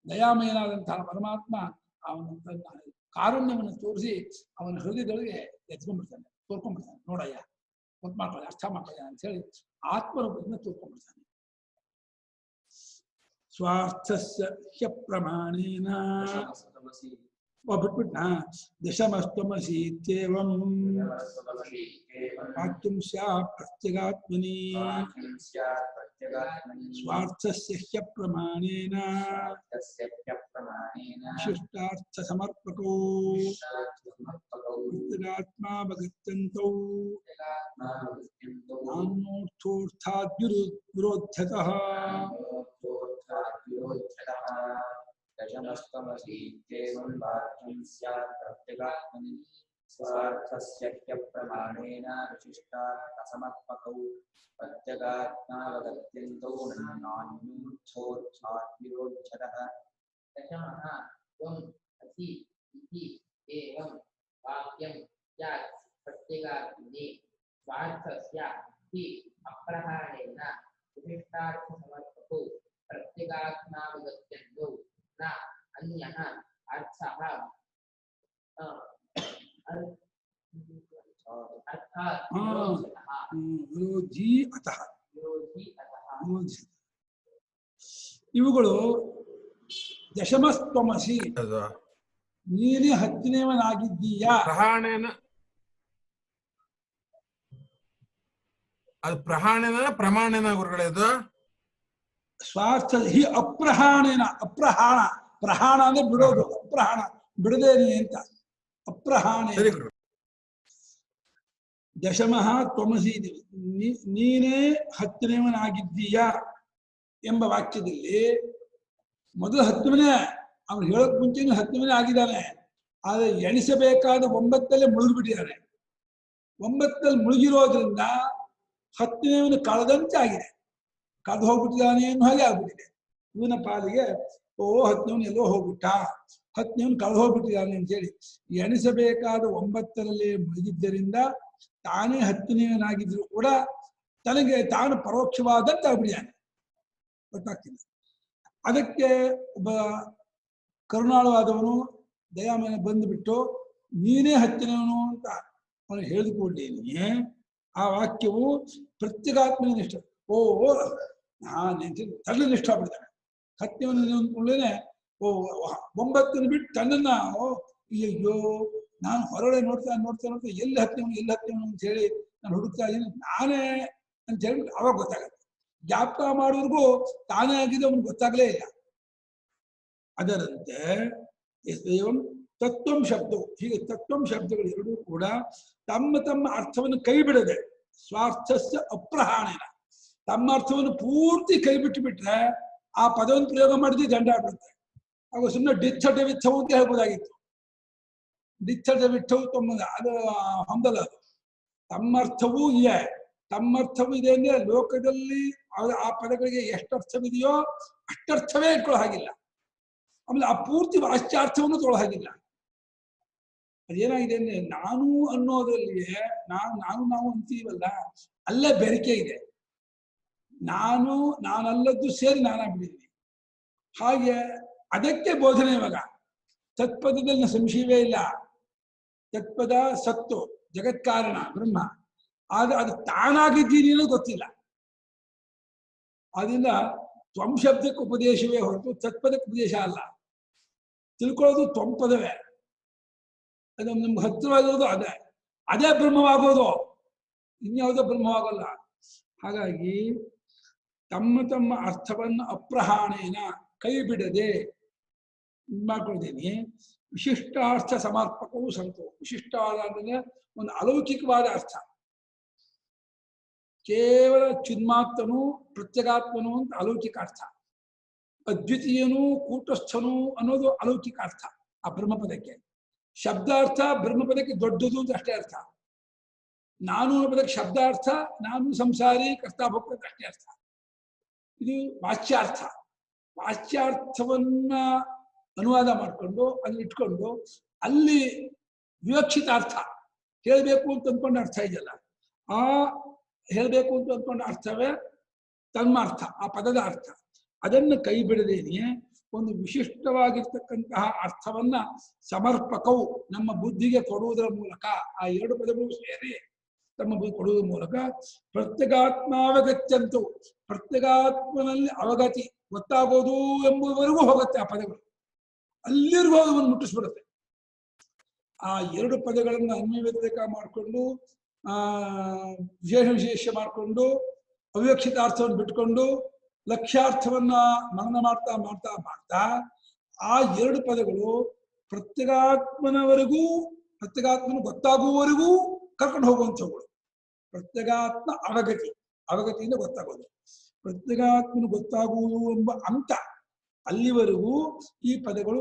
ದಯಾಮಯನಾದಂತಹ ಪರಮಾತ್ಮ ಅವನು ತನ್ನ ಕಾರುಣ್ಯವನ್ನು ತೋರಿಸಿ ಅವನ ಹೃದಯದೊಳಗೆ ಎತ್ಕೊಂಡ್ಬಿಡ್ತಾನೆ, ತೋರ್ಕೊಂಡ್ಬಿಡ್ತಾನೆ. ನೋಡಯ್ಯ, ಗೊತ್ತು ಮಾಡ್ಕೊಳ್ಳಿ, ಅರ್ಥ ಮಾಡ್ಕೊಳ್ಳಿ ಅಂತ ಹೇಳಿ ಆತ್ಮರೂಪದಿಂದ ತೋರ್ಕೊಂಡ್ಬಿಡ್ತಾನೆ. ಸ್ವಾರ್ಥಸ್ಯ ಹ್ಯ ಪ್ರಮಾಣೇನ ಬಿಟ್ಬಿಟ್ಟ ದಶಮಸ್ತಮಸಿ ಇತ್ಯೇವಂ ವಾಕ್ಯಂ ಸ್ಯಾತ್ ಪ್ರತ್ಯಗಾತ್ಮನಿ ಸ್ವಾರ್ಥಸ್ಯ ಹ್ಯ ಪ್ರಮಾಣೇನ ವಿಶಿಷ್ಟಾರ್ಥ ಸಮರ್ಪಕೋ ಪ್ರತ್ಯಗಾತ್ಮಾವಗತ್ಯಂತೌ ನಾನ್ಯೋರ್ಥೋರ್ಥಾದ್ ವಿರೋಧ್ಯತಃ
दशमस्तमसि इत्येवं वाक्यं स्यात् प्रत्यगात्मनि स्वार्थस्य प्रमाणेन विशिष्टार्थसमर्पकौ प्रत्यगात्मावगत्यन्तौ नान्योर्थोर्थात् विरोध्यतः
दशमः त्वम् असि इति एवं वाक्यं स्यात् प्रत्यगात्मनि स्वार्थस्य हि अप्रहारेण विशिष्टार्थसमर्पकौ प्रत्यगात्मावगत्यन्तौ न अन्यः अर्थः अर्थात्
ವಿರೋಧಿ ಅತಃ.
विरोधी अतः
ಇವುಗಳು ದಶಮಸ್ತಮಸಿ, ನೀನೇ ಹತ್ತನೇವನಾಗಿದ್ದೀಯಾ.
ಪ್ರಹಾಣೇನ ಅದು ಪ್ರಹಾಣೇನ ಪ್ರಮಾಣೇನ ಗುರುಗಳೇ? ಇದು
ಸ್ವಾರ್ಥ ಹಿ ಅಪ್ರಹಾಣೇನ, ಅಪ್ರಹಾಣ, ಪ್ರಹಾಣ ಅಂದ್ರೆ ಬಿಡೋದು, ಅಪ್ರಹಾಣ ಬಿಡದೇನಿ ಅಂತ, ಅಪ್ರಹಾಣೆ. ದಶಮಃ ತ್ವಮಸಿ, ನೀನೇ ಹತ್ತನೇವನಾಗಿದ್ದೀಯಾ ಎಂಬ ವಾಕ್ಯದಲ್ಲಿ ಮೊದಲು ಹತ್ತನೇ, ಅವನು ಹೇಳೋಕ್ ಮುಂಚೆನೂ ಹತ್ತನೇ ಆಗಿದ್ದಾನೆ. ಆದರೆ ಎಣಿಸಬೇಕಾದ 9 ಮುಳುಗಿಬಿಟ್ಟಿದ್ದಾನೆ. 9 ಮುಳುಗಿರೋದ್ರಿಂದ 10ನೇವನು ಕಳೆದಂತೆ ಆಗಿದೆ, ಕಳೆದು ಹೋಗ್ಬಿಟ್ಟಿದ್ದಾನೆ ಅನ್ನೋ ಹಾಗೆ ಆಗ್ಬಿಟ್ಟಿದೆ. ಇವನ ಪಾಲಿಗೆ ಓ 10ನೇವನು ಎಲ್ಲೋ ಹೋಗ್ಬಿಟ್ಟ, 10ನೇವನು ಕಳೆದು ಹೋಗ್ಬಿಟ್ಟಿದ್ದಾನೆ ಅಂತೇಳಿ ಎಣಿಸಬೇಕಾದ 9ರಲ್ಲಿ ಮುಳುಗಿದ್ದರಿಂದ ತಾನೇ 10ನೇವನಾಗಿದ್ರು ಕೂಡ ತನಗೆ ತಾನು ಪರೋಕ್ಷವಾದಂತೆ ಆಗ್ಬಿಟ್ಟಿದ್ದಾನೆ, ಗೊತ್ತಾಗ್ತಿಲ್ಲ. ಅದಕ್ಕೆ ಒಬ್ಬ ಕರುಣಾಳವಾದವನು ದಯಾಮಯನ ಬಂದುಬಿಟ್ಟು ನೀನೇ 10ನೇವನು ಅಂತ ಅವನು ಹೇಳಿದುಕೊಂಡೇನೆ. ಆ ವಾಕ್ಯವು ಪ್ರತ್ಯಗಾತ್ಮನ ನಿಷ್ಠ. ಓ ತನ್ನ ನಿಷ್ಠ ಆಗ್ಬಿಡ್ತಾನೆ. 10ನೇವನೇ ಓ 9 ಬಿಟ್ಟು ತನ್ನನ್ನ ಅಯ್ಯೋ ನಾನು ಹೊರಗಡೆ ನೋಡ್ತಾ ಎಲ್ಲಿ 10ನೇವನು ಅಂತ ಹೇಳಿ ನಾನು ಹುಡುಕ್ತಾ ಇದ್ದೀನಿ ನಾನೇ ಅಂತ ಹೇಳ್ಬಿಟ್ಟು ಅವಾಗ ಗೊತ್ತಾಗತ್ತೆ. ಜ್ಞಾಪಕ ಮಾಡೋರ್ಗೂ ತಾನೇ ಆಗಿದೆ ಅವನಿಗೆ ಗೊತ್ತಾಗಲೇ ಇಲ್ಲ. ಅದರಂತೆ ತತ್ವಂ ಶಬ್ದವು, ಹೀಗೆ ತತ್ವಂ ಶಬ್ದಗಳು ಎರಡೂ ಕೂಡ ತಮ್ಮ ತಮ್ಮ ಅರ್ಥವನ್ನು ಕೈ ಬಿಡದೆ, ಸ್ವಾರ್ಥಸ್ಯ ಅಪ್ರಹಾಣೇನ, ತಮ್ಮ ಅರ್ಥವನ್ನು ಪೂರ್ತಿ ಕೈ ಬಿಟ್ಟು ಬಿಟ್ರೆ ಆ ಪದವನ್ನು ಪ್ರಯೋಗ ಮಾಡಿದ್ರೆ ದಂಡ ಆಗ್ಬಿಡುತ್ತೆ. ಆಗ ಸುಮ್ಮನೆ ಡಿಚ್ಚಟ ವಿಥವು ಅಂತ ಹೇಳ್ಬೋದಾಗಿತ್ತು. ಡಿಚ್ಚಟ ವಿಠವು ತಮ್ಮ ಅದು ಹೊಂದಲ್ಲ. ಅದು ತಮ್ಮರ್ಥವೂ ಇದೆ, ತಮ್ಮರ್ಥವೂ ಇದೆ ಅಂದ್ರೆ ಲೋಕದಲ್ಲಿ ಆ ಪದಗಳಿಗೆ ಎಷ್ಟು ಅರ್ಥವಿದೆಯೋ ಅಷ್ಟರ್ಥವೇ ಇಟ್ಕೊಳ್ಳೋ ಹಾಗಿಲ್ಲ. ಆಮೇಲೆ ಆ ಪೂರ್ತಿ ವಾಚ್ಯಾರ್ಥವನ್ನು ತೊಗೊಳ್ಳೋ ಹಾಗಿಲ್ಲ. ಅದೇನಾಗಿದೆ ಅಂದ್ರೆ ನಾನು ಅನ್ನೋದ್ರಲ್ಲಿಯೇ ನಾವು ಅಂತೀವಲ್ಲ, ಅಲ್ಲೇ ಬೆರಿಕೆ ಇದೆ. ನಾನಲ್ಲದ್ದು ಸೇರಿ ನಾನಾಗ್ಬಿಟ್ಟಿದ್ದೀನಿ. ಹಾಗೆ ಅದಕ್ಕೆ ಬೋಧನೆ ಇವಾಗ. ತತ್ಪದದಲ್ಲಿ ಸಂಶಯವೇ ಇಲ್ಲ. ತತ್ಪದ ಸತ್ತು, ಜಗತ್ಕಾರಣ ಬ್ರಹ್ಮ. ಆದ್ರೆ ಅದು ತಾನಾಗಿದ್ದೀನಿ ಅನ್ನೋದು ಗೊತ್ತಿಲ್ಲ. ಅದರಿಂದ ತ್ವಂ ಶಬ್ದಕ್ಕೆ ಉಪದೇಶವೇ ಹೊರತು ತತ್ಪದಕ್ಕೆ ಉಪದೇಶ ಅಲ್ಲ. ತಿಳ್ಕೊಳ್ಳೋದು ತ್ವಂ ಪದವೇ. ಅದು ನಮ್ಗೆ ಹತ್ತಿರವಾಗಿರೋದು ಅದೇ ಬ್ರಹ್ಮವಾಗೋದು, ಇನ್ಯಾವುದೋ ಬ್ರಹ್ಮವಾಗಲ್ಲ. ಹಾಗಾಗಿ ತಮ್ಮ ತಮ್ಮ ಅರ್ಥವನ್ನು ಅಪ್ರಹಾಣೇನ ಕೈ ಬಿಡದೆ ಮಾಡ್ಕೊಳ್ತೀನಿ. ವಿಶಿಷ್ಟಾರ್ಥ ಸಮರ್ಪಕವೂ ಸಂತು. ವಿಶಿಷ್ಟವಾದ ಅಂದ್ರೆ ಒಂದು ಅಲೌಕಿಕವಾದ ಅರ್ಥ. ಕೇವಲ ಚಿನ್ಮಾತ್ರನು ಪ್ರತ್ಯಗಾತ್ಮನು ಅಂತ ಅಲೌಕಿಕ ಅರ್ಥ. ಅದ್ವಿತೀಯನು ಕೂಟಸ್ಥನು ಅನ್ನೋದು ಅಲೌಕಿಕ ಅರ್ಥ ಆ ಬ್ರಹ್ಮಪದಕ್ಕೆ. ಶಬ್ದಾರ್ಥ ಬ್ರಹ್ಮಪದಕ್ಕೆ ದೊಡ್ಡದು ಅಂತ ಅಷ್ಟೇ ಅರ್ಥ. ನಾನು ಅನ್ನೋ ಪದಕ್ಕೆ ಶಬ್ದಾರ್ಥ ನಾನು ಸಂಸಾರಿ ಕರ್ತಾಭೋಕ್ತ ಅಷ್ಟೇ ಅರ್ಥ. ಇದು ವಾಚ್ಯಾರ್ಥ. ವಾಚ್ಯಾರ್ಥವನ್ನ ಅನುವಾದ ಮಾಡಿಕೊಂಡು ಅದನ್ನ ಇಟ್ಕೊಂಡು ಅಲ್ಲಿ ವಿವಕ್ಷಿತ ಅರ್ಥ ಹೇಳಬೇಕು ಅಂತ ಅಂದ್ಕೊಂಡ ಅರ್ಥ ಇದೆಯಲ್ಲ, ಆ ಹೇಳಬೇಕು ಅಂತ ಅಂದ್ಕೊಂಡ ಅರ್ಥವೇ ತನ್ಮಾರ್ಥ, ಆ ಪದದ ಅರ್ಥ. ಅದನ್ನು ಕೈ ಬಿಡದೇನೆ ಒಂದು ವಿಶಿಷ್ಟವಾಗಿರ್ತಕ್ಕಂತಹ ಅರ್ಥವನ್ನ ಸಮರ್ಪಕವು ನಮ್ಮ ಬುದ್ಧಿಗೆ ಕೊಡುವುದರ ಮೂಲಕ, ಆ ಎರಡು ಪದಗಳು ಸೇರಿ ತಮ್ಮ ಬುದ್ಧಿ ಕೊಡುವುದರ ಮೂಲಕ ಪ್ರತ್ಯಗಾತ್ಮಾವಗತ್ಯಂತೂ ಪ್ರತ್ಯಗಾತ್ಮನಲ್ಲಿ ಅವಗತಿ ಗೊತ್ತಾಗೋದು ಎಂಬುವರೆಗೂ ಹೋಗುತ್ತೆ. ಆ ಪದಗಳು ಅಲ್ಲಿರುವ ಅದನ್ನು ಮುಟ್ಟಿಸ್ಬಿಡುತ್ತೆ. ಆ ಎರಡು ಪದಗಳನ್ನ ಅನ್ವಯವ್ಯತಿರೇಕ ಮಾಡಿಕೊಂಡು ವಿಶೇಷ ಮಾಡಿಕೊಂಡು ಅವಿವಕ್ಷಿತ ಅರ್ಥವನ್ನು ಬಿಟ್ಕೊಂಡು ಲಕ್ಷ್ಯಾರ್ಥವನ್ನ ಮನನ ಮಾಡ್ತಾ ಮಾಡ್ತಾ ಮಾಡ್ತಾ ಆ ಎರಡು ಪದಗಳು ಪ್ರತ್ಯಗಾತ್ಮನವರೆಗೂ, ಪ್ರತ್ಯಗಾತ್ಮನ ಗೊತ್ತಾಗುವವರೆಗೂ ಕರ್ಕೊಂಡು ಹೋಗುವಂಥವುಗಳು. ಪ್ರತ್ಯಗಾತ್ಮ ಅವಗತಿ, ಅವಗತಿಯಿಂದ ಗೊತ್ತಾಗೋದು, ಪ್ರತ್ಯಗಾತ್ಮನ ಗೊತ್ತಾಗುವುದು ಎಂಬ ಅಂಕ ಅಲ್ಲಿವರೆಗೂ ಈ ಪದಗಳು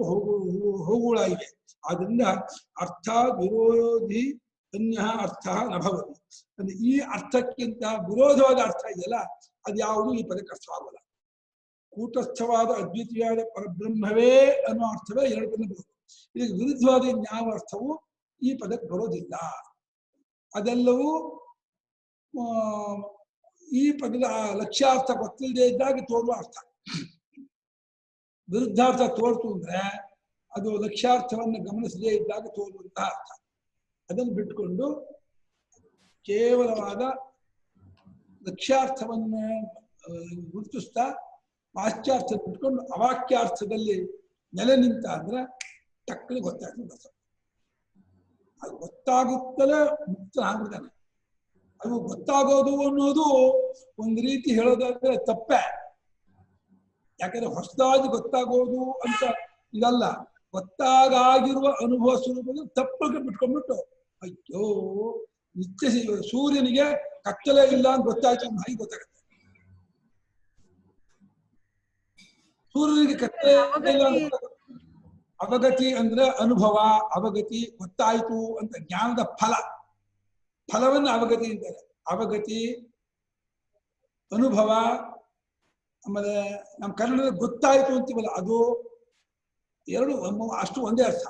ಹೋಗುಗಳಾಗಿವೆ. ಆದ್ರಿಂದ ಅರ್ಥ ವಿರೋಧಿ ಅನ್ಯ ಅರ್ಥ ನಭವತಿ. ಅಂದ್ರೆ ಈ ಅರ್ಥಕ್ಕಿಂತ ವಿರೋಧವಾದ ಅರ್ಥ ಇದೆಯಲ್ಲ, ಅದ್ಯಾವುದು ಈ ಪದಕ್ಕೆ ಅರ್ಥವಾಗಲ್ಲ. ಕೂಟಸ್ಥವಾದ ಅದ್ವಿತೀಯವಾದ ಪರಬ್ರಹ್ಮವೇ ಅನ್ನೋ ಅರ್ಥವೇ ಎರಡು ಪದ ಬರೋದು. ಇದಕ್ಕೆ ವಿರುದ್ಧವಾದ ಯಾವ ಅರ್ಥವು ಈ ಪದಕ್ಕೆ ಬರೋದಿಲ್ಲ. ಅದೆಲ್ಲವೂ ಈ ಪದದ ಲಕ್ಷ್ಯಾರ್ಥ ಗೊತ್ತಿಲ್ಲದೆ ಇದ್ದಾಗ ತೋರುವ ಅರ್ಥ. ವಿರುದ್ಧಾರ್ಥ ತೋರ್ತು ಅಂದ್ರೆ ಅದು ಲಕ್ಷ್ಯಾರ್ಥವನ್ನು ಗಮನಿಸದೇ ಇದ್ದಾಗ ತೋರುವಂತಹ ಅರ್ಥ. ಅದನ್ನು ಬಿಟ್ಟುಕೊಂಡು ಕೇವಲವಾದ ಲಕ್ಷ್ಯಾರ್ಥವನ್ನು ಗುರುತಿಸ್ತಾ ವಾಚ್ಯಾರ್ಥ ಬಿಟ್ಕೊಂಡು ಅವಾಕ್ಯಾರ್ಥದಲ್ಲಿ ನೆಲೆ ನಿಂತ ಅಂದ್ರೆ ಟಕ್ಕಲಿ ಗೊತ್ತಾಗ್ತದೆ. ಅದು ಗೊತ್ತಾಗುತ್ತಲೇ ಮುಕ್ತನಾಗ್ಬಿಡ್ತಾನೆ. ಅದು ಗೊತ್ತಾಗೋದು ಅನ್ನೋದು ಒಂದು ರೀತಿ ಹೇಳೋದಾದ್ರೆ ತಪ್ಪೆ. ಯಾಕಂದ್ರೆ ಹೊಸದಾಗಿ ಗೊತ್ತಾಗೋದು ಅಂತ ಇದಲ್ಲ, ಗೊತ್ತಾಗಿರುವ ಅನುಭವ ಸ್ವರೂಪದಲ್ಲಿ ತಪ್ಪಕ್ಕೆ ಬಿಟ್ಕೊಂಡ್ಬಿಟ್ಟು ಅಯ್ಯೋ ನಿತ್ಯ ಸೂರ್ಯನಿಗೆ ಕತ್ತಲೆ ಇಲ್ಲ ಅಂತ ಗೊತ್ತಾಯ್ತು ಅಂತ ಹಾಗೆ ಗೊತ್ತಾಗುತ್ತೆ. ಸೂರ್ಯನಿಗೆ ಕತ್ತಲೆ ಇಲ್ಲ ಅಂತ ಅವಗತಿ ಅಂದ್ರೆ ಅನುಭವ, ಅವಗತಿ ಗೊತ್ತಾಯ್ತು ಅಂತ ಜ್ಞಾನದ ಫಲವನ್ನು ಅವಗತಿ ಅಂತಾರೆ. ಅವಗತಿ, ಅನುಭವ, ಆಮೇಲೆ ನಮ್ಮ ಕನ್ನಡದಲ್ಲಿ ಗೊತ್ತಾಯ್ತು ಅಂತೀವಲ್ಲ, ಅದು ಎರಡು ಅಷ್ಟು ಒಂದೇ ಅರ್ಥ.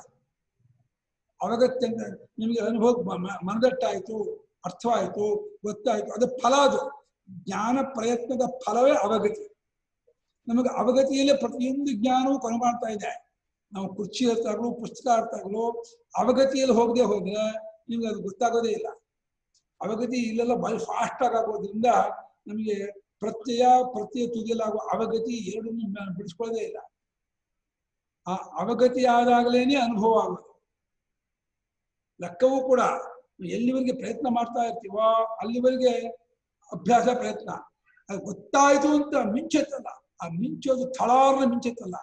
ಅವಗತ್ಯ ಅಂದ್ರೆ ನಿಮಗೆ ಅನುಭವ ಮನದಟ್ಟಾಯ್ತು, ಅರ್ಥವಾಯ್ತು, ಗೊತ್ತಾಯ್ತು, ಅದು ಫಲ. ಅದು ಜ್ಞಾನ ಪ್ರಯತ್ನದ ಫಲವೇ ಅವಗತಿ. ನಮಗೆ ಅವಗತಿಯಲ್ಲೇ ಪ್ರತಿಯೊಂದು ಜ್ಞಾನವೂ ಕೊನೆ ಮಾಡ್ತಾ ಇದೆ. ನಾವು ಕುರ್ಚಿ ಅರ್ಥಗಳು, ಪುಸ್ತಕ ಅರ್ಥಗಳು ಅವಗತಿಯಲ್ಲಿ ಹೋಗದೆ ಹೋದ್ರೆ ನಿಮ್ಗೆ ಅದು ಗೊತ್ತಾಗೋದೇ ಇಲ್ಲ. ಅವಗತಿ ಇಲ್ಲೆಲ್ಲ ಭಾಳ ಫಾಸ್ಟ್ ಆಗೋದ್ರಿಂದ ನಮಗೆ ಪ್ರತ್ಯಯ ತುದಿಯಲ್ಲಾಗುವ ಅವಗತಿ ಎರಡನ್ನೂ ಬಿಡಿಸ್ಕೊಳ್ಳೋದೇ ಇಲ್ಲ. ಆ ಅವಗತಿ ಆದಾಗಲೇನೆ ಅನುಭವ ಆಗೋದು. ಲೆಕ್ಕವೂ ಕೂಡ ಎಲ್ಲಿವರೆಗೆ ಪ್ರಯತ್ನ ಮಾಡ್ತಾ ಇರ್ತೀವೋ ಅಲ್ಲಿವರೆಗೆ ಅಭ್ಯಾಸ ಪ್ರಯತ್ನ. ಅದು ಗೊತ್ತಾಯ್ತು ಅಂತ ಮಿಂಚುತ್ತಲ್ಲ, ಆ ಮಿಂಚೋದು ಥಳಾರ್ನ ಮಿಂಚುತ್ತಲ್ಲ,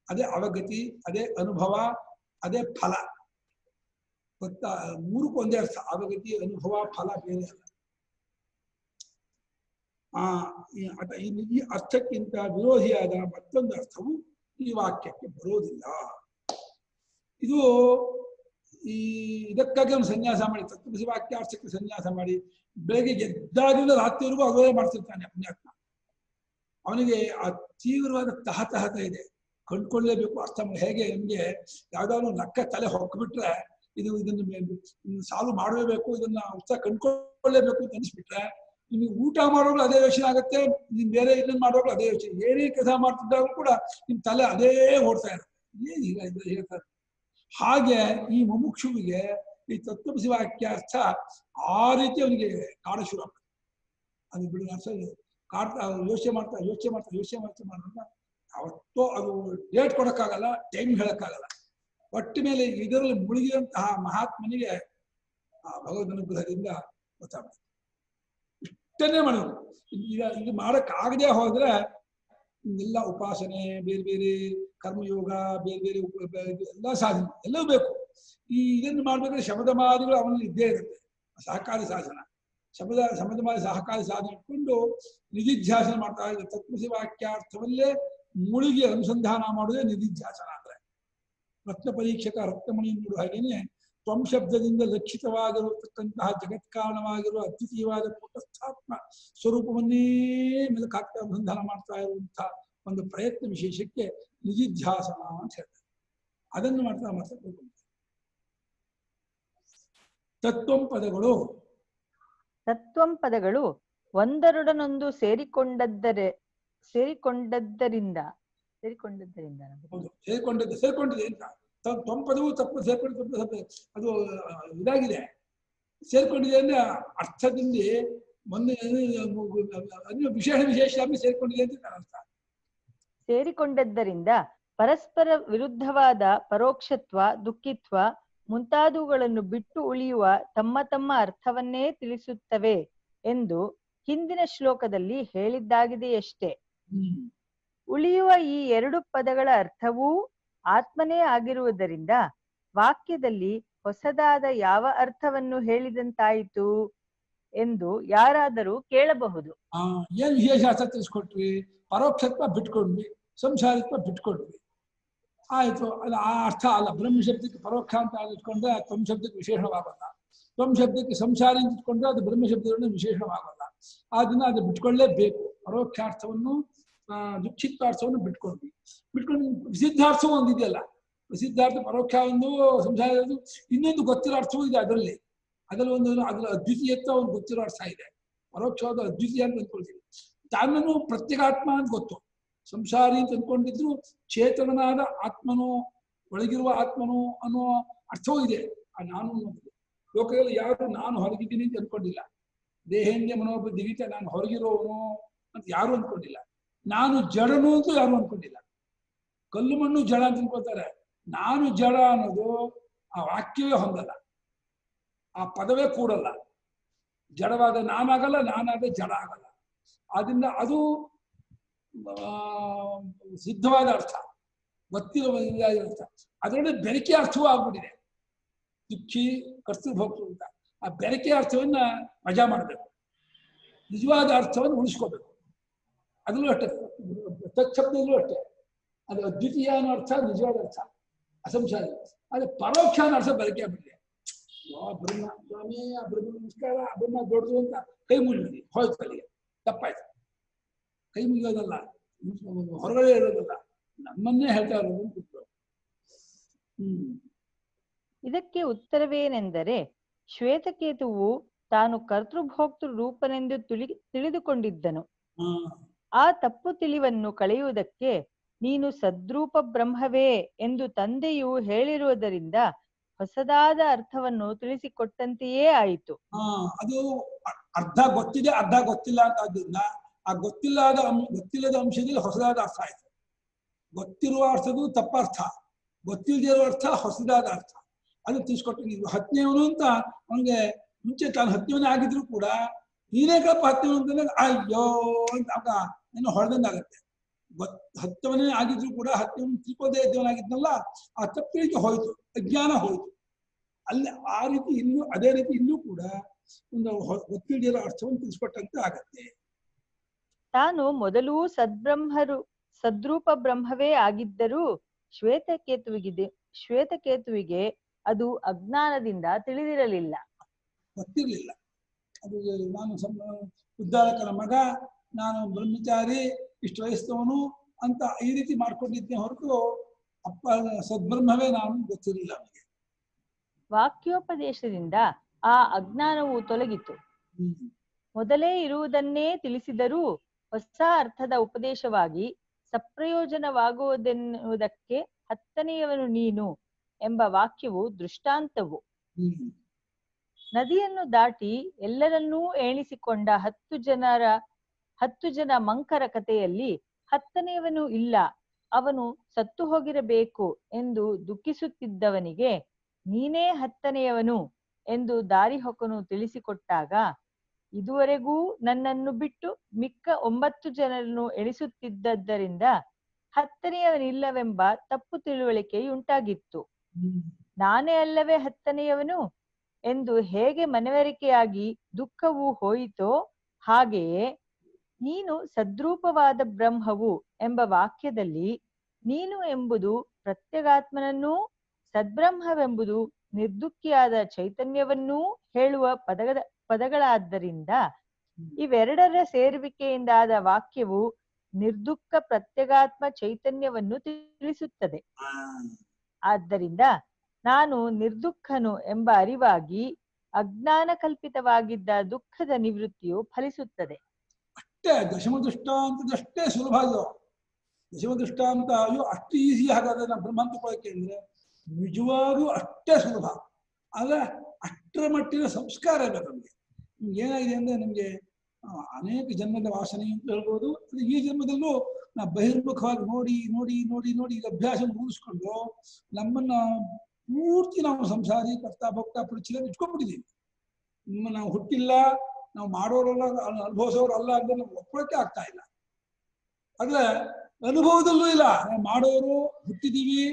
ಅದೇ ಅವಗತಿ, ಅದೇ ಅನುಭವ, ಅದೇ ಫಲ. ಮೂರಕ್ಕೂ ಒಂದೇ ಅರ್ಥ. ಅವಗತಿ, ಅನುಭವ, ಫಲ ಬೇರೆ ಅಲ್ಲ. ಈ ಅರ್ಥಕ್ಕಿಂತ ವಿರೋಧಿಯಾದ ಮತ್ತೊಂದು ಅರ್ಥವು ಈ ವಾಕ್ಯಕ್ಕೆ ಬರೋದಿಲ್ಲ. ಇದು ಇದಕ್ಕಾಗಿ ಅವನು ಸನ್ಯಾಸ ಮಾಡಿ, ತತ್ವಸಿ ವಾಕ್ಯಾರ್ಥಕ್ಕೆ ಸನ್ಯಾಸ ಮಾಡಿ ಬೆಳಗ್ಗೆ ಎದ್ದಾಗಿಂದ ರಾತ್ರಿವರೆಗೂ ಅವೇ ಮಾಡ್ತಿರ್ತಾನೆ ಪುಣ್ಯಾತ್ಮ. ಅವನಿಗೆ ಆ ತೀವ್ರವಾದ ತಹತಹತ ಇದೆ, ಕಂಡ್ಕೊಳ್ಳೇಬೇಕು, ಅರ್ಥ ಮಾಡಿ. ಹೇಗೆ ನಮ್ಗೆ ಯಾವ್ದಾದ್ರು ನಕ್ಕ ತಲೆ ಹೊಕ್ಬಿಟ್ರೆ ಇದನ್ನು ಸಾಲ್ವ್ ಮಾಡಲೇಬೇಕು, ಇದನ್ನ ಉತ್ಸಾಹ ಕಂಡ್ಕೊಳ್ಳೇಬೇಕು ಅಂತ ಅನಿಸ್ಬಿಟ್ರೆ ನಿಮಗೆ ಊಟ ಮಾಡೋರು ಅದೇ ಯೋಚನೆ ಆಗುತ್ತೆ, ನಿಮ್ ಬೇರೆ ಇದನ್ನ ಮಾಡೋರು ಅದೇ ಯೋಚನೆ, ಏನೇ ಕೆಲಸ ಮಾಡ್ತಿದ್ದಾಗ ಕೂಡ ನಿಮ್ ತಲೆ ಅದೇ ಓಡ್ತಾ ಇರುತ್ತೆ. ಏನ್ ಹೇಳ್ತಾರೆ. ಹಾಗೆ ಈ ಮುಮುಕ್ಷುವಿಗೆ ಈ ತತ್ವಸಿ ವಾಕ್ಯಾರ್ಥ ಆ ರೀತಿ ಅವನಿಗೆ ಕಾಡ ಶುರು ಆಗ್ತದೆ. ಅದು ಬಿಡು ಅರ್ಥ ಕಾಡ್ತಾ ಯೋಚನೆ ಮಾಡೋದ್ರಿಂದ ಅವತ್ತೋ ಅದು ಡೇಟ್ ಕೊಡಕ್ಕಾಗಲ್ಲ, ಟೈಮ್ ಹೇಳಕ್ಕಾಗಲ್ಲ. ಒಟ್ಟ ಮೇಲೆ ಇದರಲ್ಲಿ ಮುಳುಗಿದಂತಹ ಮಹಾತ್ಮನಿಗೆ ಆ ಭಗವದ್ ಅನುಗ್ರಹದಿಂದ ಗೊತ್ತಾಗ್ತದೆ. ಇಷ್ಟನ್ನೇ ಮಾಡೋದು. ಈಗ ಇದು ಮಾಡಕ್ಕಾಗದೆ ಹೋದ್ರೆ ಎಲ್ಲ ಉಪಾಸನೆ, ಬೇರೆ ಬೇರೆ ಕರ್ಮಯೋಗ, ಬೇರೆ ಬೇರೆ ಎಲ್ಲ ಸಾಧನೆ ಎಲ್ಲವೂ ಬೇಕು. ಇದನ್ನು ಮಾಡ್ಬೇಕಾದ್ರೆ ಶಮದಮಾದಿಗಳು ಅವನಲ್ಲಿ ಇದ್ದೇ ಇರುತ್ತೆ. ಸಹಕಾರಿ ಸಾಧನ, ಶಮದಮಾದಿ ಸಹಕಾರಿ ಸಾಧನೆ ಇಟ್ಕೊಂಡು ನಿಧಿಧ್ಯಾಸನ ಮಾಡ್ತಾ ಇದ್ದಾರೆ. ತತ್ವಸಿ ವಾಕ್ಯಾರ್ಥವಲ್ಲೇ ಮುಳುಗಿ ಅನುಸಂಧಾನ ಮಾಡೋದೇ ನಿಧಿಧ್ಯಾಸನ ಅಂದ್ರೆ. ರತ್ನ ಪರೀಕ್ಷಕ ರತ್ನಮಣಿ ನೋಡುವ ಹಾಗೇನೆ ತ್ವಂ ಶಬ್ದದಿಂದ ಲಕ್ಷಿತವಾಗಿರತಕ್ಕಂತಹ ಜಗತ್ಕಾರಣವಾಗಿರುವ ಅದ್ವಿತೀಯವಾದ ಕೂಟಸ್ಥಾತ್ಮ ಸ್ವರೂಪವನ್ನೇ ಮೆಲುಕಾಗ್ತಾ ಅನುಸಂಧಾನ ಮಾಡ್ತಾ ಇರುವಂತಹ ಒಂದು ಪ್ರಯತ್ನ ವಿಶೇಷಕ್ಕೆ ನಿಧಿಧ್ಯಾಸನ ಅಂತ ಹೇಳ್ತಾರೆ. ಅದನ್ನು ಮಾಡ್ತಾ ಮಾಡ್ತಾ ಹೋಗ್ತಾರೆ. ತತ್ವಂ ಪದಗಳು
ತತ್ವಂ ಪದಗಳು ಒಂದರೊಡನೊಂದು ಸೇರಿಕೊಂಡದ್ದರಿಂದ
ಹೌದು, ಸೇರ್ಕೊಂಡಿದೆ ಅಂತ. ತ್ವಂ ಪದವು ತಪ್ಪು ಸೇರ್ಕೊಂಡಿದೆ, ಅದು ಇದಾಗಿದೆ. ಸೇರ್ಕೊಂಡಿದೆ ಅಂದ್ರೆ ಅರ್ಥದಿಂದ ಒಂದು ವಿಶೇಷ ಸೇರ್ಕೊಂಡಿದೆ ಅಂತ ಅರ್ಥ.
ಸೇರಿಕೊಂಡದ್ದರಿಂದ ಪರಸ್ಪರ ವಿರುದ್ಧವಾದ ಪರೋಕ್ಷತ್ವ, ದುಃಖಿತ್ವ ಮುಂತಾದವುಗಳನ್ನು ಬಿಟ್ಟು ಉಳಿಯುವ ತಮ್ಮ ತಮ್ಮ ಅರ್ಥವನ್ನೇ ತಿಳಿಸುತ್ತವೆ ಎಂದು ಹಿಂದಿನ ಶ್ಲೋಕದಲ್ಲಿ ಹೇಳಿದ್ದಾಗಿದೆಯಷ್ಟೇ. ಉಳಿಯುವ ಈ ಎರಡು ಪದಗಳ ಅರ್ಥವೂ ಆತ್ಮನೇ ಆಗಿರುವುದರಿಂದ ವಾಕ್ಯದಲ್ಲಿ ಹೊಸದಾದ ಯಾವ ಅರ್ಥವನ್ನು ಹೇಳಿದಂತಾಯಿತು ಎಂದು ಯಾರಾದರೂ ಕೇಳಬಹುದು.
ಏನ್ ವಿಶೇಷ ಅರ್ಥ ತಿಳಿಸ್ಕೊಟ್ವಿ? ಪರೋಕ್ಷತ್ವ ಬಿಟ್ಕೊಂಡ್ವಿ, ಸಂಸಾರಿತ್ವ ಬಿಟ್ಕೊಂಡ್ವಿ, ಆಯ್ತು. ಅದು ಆ ಅರ್ಥ ಅಲ್ಲ. ಬ್ರಹ್ಮ ಶಬ್ದಕ್ಕೆ ಪರೋಕ್ಷ ಅಂತ ಇಟ್ಕೊಂಡ್ರೆ ಅದು ತ್ವಂ ಶಬ್ದಕ್ಕೆ ವಿಶೇಷವಾಗಲ್ಲ. ತ್ವಂ ಶಬ್ದಕ್ಕೆ ಸಂಸಾರಿ ಅಂತ ಇಟ್ಕೊಂಡ್ರೆ ಅದು ಬ್ರಹ್ಮ ಶಬ್ದಗಳನ್ನ ವಿಶೇಷವಾಗಲ್ಲ. ಅದನ್ನ ಅದು ಬಿಟ್ಕೊಳ್ಳೇಬೇಕು. ಪರೋಕ್ಷಾರ್ಥವನ್ನು ದುಃಖಿತ್ವಾರ್ಥವನ್ನು ಬಿಟ್ಕೊಂಡು ಪ್ರಸಿದ್ಧಾರ್ಥವೂ ಒಂದಿದೆಯಲ್ಲ. ಪ್ರಸಿದ್ಧಾರ್ಥ ಪರೋಕ್ಷ ಒಂದು, ಸಂಸಾರ ಇನ್ನೊಂದು ಗೊತ್ತಿರೋ ಅರ್ಥವೂ ಇದೆ ಅದರಲ್ಲಿ. ಒಂದು ಅದರ ಅದ್ವಿತೀಯತ್ವ ಒಂದು ಗೊತ್ತಿರೋ ಅರ್ಥ ಇದೆ. ಪರೋಕ್ಷವಾದ ಅದ್ವಿತೀಯ ಅಂತ ಅಂದ್ಕೊಳ್ತೀವಿ. ತಾನನ್ನು ಪ್ರತ್ಯೇಕಾತ್ಮ ಅಂತ ಗೊತ್ತು. ಸಂಸಾರಿ ಅಂತ ಅಂದ್ಕೊಂಡಿದ್ರು ಚೇತನನಾದ ಆತ್ಮನು, ಒಳಗಿರುವ ಆತ್ಮನು ಅನ್ನೋ ಅರ್ಥವೂ ಇದೆ. ಆ ನಾನು ಅನ್ನೋದು ಲೋಕದಲ್ಲಿ ಯಾರು ನಾನು ಹೊರಗಿದ್ದೀನಿ ಅಂತ ಅಂದ್ಕೊಂಡಿಲ್ಲ. ದೇಹೇಂದ್ರಿಯ ಮನೋಬುದ್ಧಿಗಿಂತ ನಾನು ಹೊರಗಿರೋನು ಅಂತ ಯಾರು ಅಂದ್ಕೊಂಡಿಲ್ಲ. ನಾನು ಜಡನು ಅಂತ ಯಾರು ಅಂದ್ಕೊಂಡಿಲ್ಲ. ಕಲ್ಲು ಮಣ್ಣು ಜಡ ಅಂತ ಅನ್ಕೋತಾರೆ. ನಾನು ಜಡ ಅನ್ನೋದು ಆ ವಾಕ್ಯವೇ ಹೊಂದಲ್ಲ, ಆ ಪದವೇ ಕೂಡಲ್ಲ. ಜಡವಾದ ನಾನಾಗಲ್ಲ, ನಾನಾದ ಜಡ ಆಗಲ್ಲ. ಆದ್ರಿಂದ ಅದು ಸಿದ್ಧವಾದ ಅರ್ಥ, ಗೊತ್ತಿರುವ ಅರ್ಥ. ಅದರೊಳಗೆ ಬೆರಕೆ ಅರ್ಥವೂ ಆಗ್ಬಿಟ್ಟಿದೆ. ದುಃಖಿ ಕರ್ತೃಭೋಕ್ತೃ ಅಂತ ಆ ಬೆರಕೆ ಅರ್ಥವನ್ನ ಮಜಾ ಮಾಡಬೇಕು. ನಿಜವಾದ ಅರ್ಥವನ್ನು ಉಳಿಸ್ಕೋಬೇಕು. ಅದರಲ್ಲೂ ಅಷ್ಟೇ, ತತ್ಶಬ್ದದಲ್ಲೂ ಅಷ್ಟೇ. ಅದು ಅದ್ವಿತೀಯ ಅನ್ನೋ ಅರ್ಥ ನಿಜವಾದ ಅರ್ಥ, ಅಸಂಸಾರಿ. ಆದರೆ ಪರೋಕ್ಷ ಅನ್ನೋ ಅರ್ಥ ಬೆರಕೆ ಆಗ್ಬಿಟ್ಟಿದೆ. ಬ್ರಹ್ಮ ಸ್ವಾಮಿ, ಆ ಬ್ರಹ್ಮ ನಮಸ್ಕಾರ, ಆ ಬ್ರಹ್ಮ ದೊಡ್ಡದು ಅಂತ ಕೈ ಮುಗಿದ್ವಿ, ಹೋಯ್ತು ಅಲ್ಲಿಗೆ, ತಪ್ಪಾಯ್ತು. ಕೈ ಮುಗಿಯೋದಲ್ಲ, ಹೊರಗಡೆ ಇರೋದಲ್ಲ, ನಮ್ಮನ್ನೇ ಹೇಳ್ತಾ ಇರೋದು.
ಇದಕ್ಕೆ ಉತ್ತರವೇನೆಂದರೆ, ಶ್ವೇತಕೇತುವು ತಾನು ಕರ್ತೃಭೋಕ್ತೃ ರೂಪನೆಂದು ತಿಳಿದುಕೊಂಡಿದ್ದನು. ಆ ತಪ್ಪು ತಿಳಿವನ್ನು ಕಳೆಯುವುದಕ್ಕೆ ನೀನು ಸದ್ರೂಪ ಬ್ರಹ್ಮವೇ ಎಂದು ತಂದೆಯು ಹೇಳಿರುವುದರಿಂದ ಹೊಸದಾದ ಅರ್ಥವನ್ನು ತಿಳಿಸಿಕೊಟ್ಟಂತೆಯೇ ಆಯಿತು.
ಅದು ಅರ್ಧ ಗೊತ್ತಿದೆ, ಅರ್ಧ ಗೊತ್ತಿಲ್ಲ ಅಂತ. ಆದ್ದರಿಂದ ಆ ಗೊತ್ತಿಲ್ಲದ ಅಂಶದಲ್ಲಿ ಹೊಸದಾದ ಅರ್ಥ ಆಯ್ತು. ಗೊತ್ತಿರುವ ಅರ್ಥದ್ದು ತಪ್ಪರ್ಥ, ಗೊತ್ತಿಲ್ಲದೆ ಇರುವ ಅರ್ಥ ಹೊಸದಾದ ಅರ್ಥ. ಅದು ತಿಳಿಸ್ಕೊಟ್ಟು ನೀವು ಹತ್ತನೇವನು ಅಂತ ಅವನಿಗೆ ಮುಂಚೆ ತಾನು ಹತ್ತನೇವನೇ ಆಗಿದ್ರು ಕೂಡ ನೀನೇ ಕಲ್ಪ ಹತ್ತನೇವನು ಅಂತಂದ್ರೆ ಅಯ್ಯೋ ಅಂತ ಆಗ ಏನೋ ಹೊಡೆದಂಗಾಗತ್ತೆ. ಹತ್ತವನೇ ಆಗಿದ್ರು ಕೂಡ ಹತ್ತನೇವನು ತಿಳ್ಕೋದೇ ಇದ್ದವನಾಗಿದ್ನಲ್ಲ, ಆ ತಪ್ಪಿಗೆ ಹೋಯ್ತು, ಅಜ್ಞಾನ ಹೋಯ್ತು. ಅಲ್ಲಿ ಆ ರೀತಿ ಇನ್ನೂ ಅದೇ ರೀತಿ ಇನ್ನೂ ಕೂಡ ಒಂದು ಗೊತ್ತಿಲ್ಲದಿರೋ ಅರ್ಥವನ್ನು ತಿಳಿಸ್ಕೊಟ್ಟಂತೆ ಆಗತ್ತೆ.
ತಾನು ಮೊದಲು ಸದ್ರೂಪ ಬ್ರಹ್ಮವೇ ಆಗಿದ್ದರೂ ಶ್ವೇತಕೇತುವಿಗೆ ಅದು ಅಜ್ಞಾನದಿಂದ ತಿಳಿದಿರಲಿಲ್ಲ,
ಗೊತ್ತಿರಲಿಲ್ಲ. ಅದು ನಾನು ಉದ್ದಾರಕನ ಮಗ, ನಾನು ಬ್ರಹ್ಮಚಾರಿ, ಇಷ್ಟು ವಯಸ್ಸವನು ಅಂತ ಈ ರೀತಿ ಮಾಡ್ಕೊಂಡಿದ್ದೆ ಹೊರತು ಅಪ್ಪ ಸದ್ಬ್ರಹ್ಮವೇ ನಾನು ಗೊತ್ತಿರಲಿಲ್ಲ ಅವನಿಗೆ.
ವಾಕ್ಯೋಪದೇಶದಿಂದ ಆ ಅಜ್ಞಾನವು ತೊಲಗಿತು. ಮೊದಲೇ ಇರುವುದನ್ನೇ ತಿಳಿಸಿದರೂ ಹೊಸ ಅರ್ಥದ ಉಪದೇಶವಾಗಿ ಸಪ್ರಯೋಜನವಾಗುವುದೆನ್ನುವುದಕ್ಕೆ ಹತ್ತನೆಯವನು ನೀನು ಎಂಬ ವಾಕ್ಯವು ದೃಷ್ಟಾಂತವು. ನದಿಯನ್ನು ದಾಟಿ ಎಲ್ಲರನ್ನೂ ಎಣಿಸಿಕೊಂಡ 10 ಜನ ಮಂಕರ ಕಥೆಯಲ್ಲಿ ಹತ್ತನೆಯವನು ಇಲ್ಲ, ಅವನು ಸತ್ತು ಹೋಗಿರಬೇಕು ಎಂದು ದುಃಖಿಸುತ್ತಿದ್ದವನಿಗೆ ನೀನೇ ಹತ್ತನೆಯವನು ಎಂದು ದಾರಿಹೊಕನು ತಿಳಿಸಿಕೊಟ್ಟಾಗ, ಇದುವರೆಗೂ ನನ್ನನ್ನು ಬಿಟ್ಟು ಮಿಕ್ಕ 9 ಜನರನ್ನು ಎಣಿಸುತ್ತಿದ್ದರಿಂದ ಹತ್ತನೆಯವನಿಲ್ಲವೆಂಬ ತಪ್ಪು ತಿಳುವಳಿಕೆಯುಂಟಾಗಿತ್ತು. ನಾನೇ ಅಲ್ಲವೇ ಹತ್ತನೆಯವನು ಎಂದು ಹೇಗೆ ಮನವರಿಕೆಯಾಗಿ ದುಃಖವು ಹೋಯಿತೋ, ಹಾಗೆಯೇ ನೀನು ಸದ್ರೂಪವಾದ ಬ್ರಹ್ಮವು ಎಂಬ ವಾಕ್ಯದಲ್ಲಿ ನೀನು ಎಂಬುದು ಪ್ರತ್ಯಗಾತ್ಮನನ್ನೂ ಸದ್ಬ್ರಹ್ಮವೆಂಬುದು ನಿರ್ದುಃಖಿಯಾದ ಚೈತನ್ಯವನ್ನೂ ಹೇಳುವ ಪದಗಳಾದ್ದರಿಂದ ಇವೆರಡರ ಸೇರುವಿಕೆಯಿಂದಾದ ವಾಕ್ಯವು ನಿರ್ದುಃಖ ಪ್ರತ್ಯಗಾತ್ಮ ಚೈತನ್ಯವನ್ನು ತಿಳಿಸುತ್ತದೆ. ಆದ್ದರಿಂದ ನಾನು ನಿರ್ದುಃಖನು ಎಂಬ ಅರಿವಾಗಿ ಅಜ್ಞಾನ ಕಲ್ಪಿತವಾಗಿದ್ದ ದುಃಖದ ನಿವೃತ್ತಿಯು ಫಲಿಸುತ್ತದೆ.
ಅಷ್ಟೇ ದಶಮ ದೃಷ್ಟಾಂತದಷ್ಟೇ ಸುಲಭ ಅದು. ದಶಮ ದೃಷ್ಟಾಂತ ಅಯ್ಯೋ ಅಷ್ಟು ಈಸಿ ಹಾಗಾದ್ರೆ ನಾವು ಬ್ರಹ್ಮ ತಗೊಳ್ಳೋಕೆ ಅಂದ್ರೆ ನಿಜವಾಗೂ ಅಷ್ಟೇ ಸುಲಭ. ಆದ್ರೆ ಅಷ್ಟರ ಮಟ್ಟಿನ ಸಂಸ್ಕಾರ ಇರಬೇಕು ನಮಗೆ. ಏನಾಗಿದೆ ಅಂದ್ರೆ ನಮಗೆ ಅನೇಕ ಜನ್ಮದ ವಾಸನೆ ಅಂತ ಹೇಳ್ಬೋದು. ಈ ಜನ್ಮದಲ್ಲೂ ನಾವು ಬಹಿರ್ಮುಖವಾಗಿ ನೋಡಿ ನೋಡಿ ನೋಡಿ ನೋಡಿ ಈಗ ಅಭ್ಯಾಸ ಮೂಡಿಸ್ಕೊಂಡು ನಮ್ಮನ್ನ ಪೂರ್ತಿ ನಾವು ಸಂಸಾರಿ ಕರ್ತಾ ಭಕ್ತ ಪರಿಚಯ ಇಟ್ಕೊಂಡ್ಬಿಟ್ಟಿದ್ದೀವಿ. ನಾವು ಹುಟ್ಟಿಲ್ಲ, ನಾವು ಮಾಡೋರಲ್ಲ, ಅನುಭವಿಸೋರು ಅಲ್ಲ ಅಂದ್ರೆ ನಾವು ಒಪ್ಪಳಕ್ಕೆ ಆಗ್ತಾ ಇಲ್ಲ. ಆದ್ರೆ ಅನುಭವದಲ್ಲೂ ಇಲ್ಲ, ನಾವು ಮಾಡೋರು ಹುಟ್ಟಿದೀವಿ,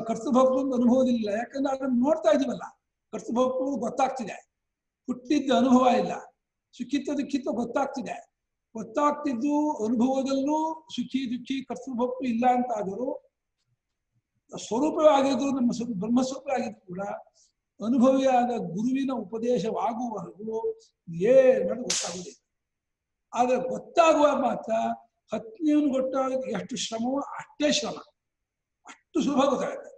ಕರ್ತೃಭಕ್ತರು ಅಂತ ಅನುಭವದಿಲ್ಲ. ಯಾಕಂದ್ರೆ ಅದನ್ನು ನೋಡ್ತಾ ಇದೀವಲ್ಲ, ಕರ್ತೃಭಕ್ತರು ಗೊತ್ತಾಗ್ತಿದೆ, ಹುಟ್ಟಿದ್ದ ಅನುಭವ ಇಲ್ಲ. ಸುಖಿತ್ತ ದುಃಖಿತ್ತ ಗೊತ್ತಾಗ್ತಿದ್ದು ಅನುಭವದಲ್ಲೂ ಸುಖಿ ದುಃಖಿ ಕರ್ತೃಭಕ್ತರು ಇಲ್ಲ ಅಂತ ಆದರೂ ಸ್ವರೂಪವಾಗಿದ್ರು ನಮ್ಮ ಬ್ರಹ್ಮಸ್ವರೂಪವಾಗಿದ್ರು ಕೂಡ ಅನುಭವಿಯಾದ ಗುರುವಿನ ಉಪದೇಶವಾಗುವವರೆಗೂ ಏನು ಗೊತ್ತಾಗುವುದಿಲ್ಲ. ಆದ್ರೆ ಗೊತ್ತಾಗುವಾಗ ಮಾತ್ರ ಹತ್ನಿಯನ್ನು ಗೊತ್ತಾಗ ಎಷ್ಟು ಶ್ರಮವೋ ಅಷ್ಟೇ ಶ್ರಮ, ಅಷ್ಟು ಸುಲಭ ಗೊತ್ತಾಗುತ್ತೆ.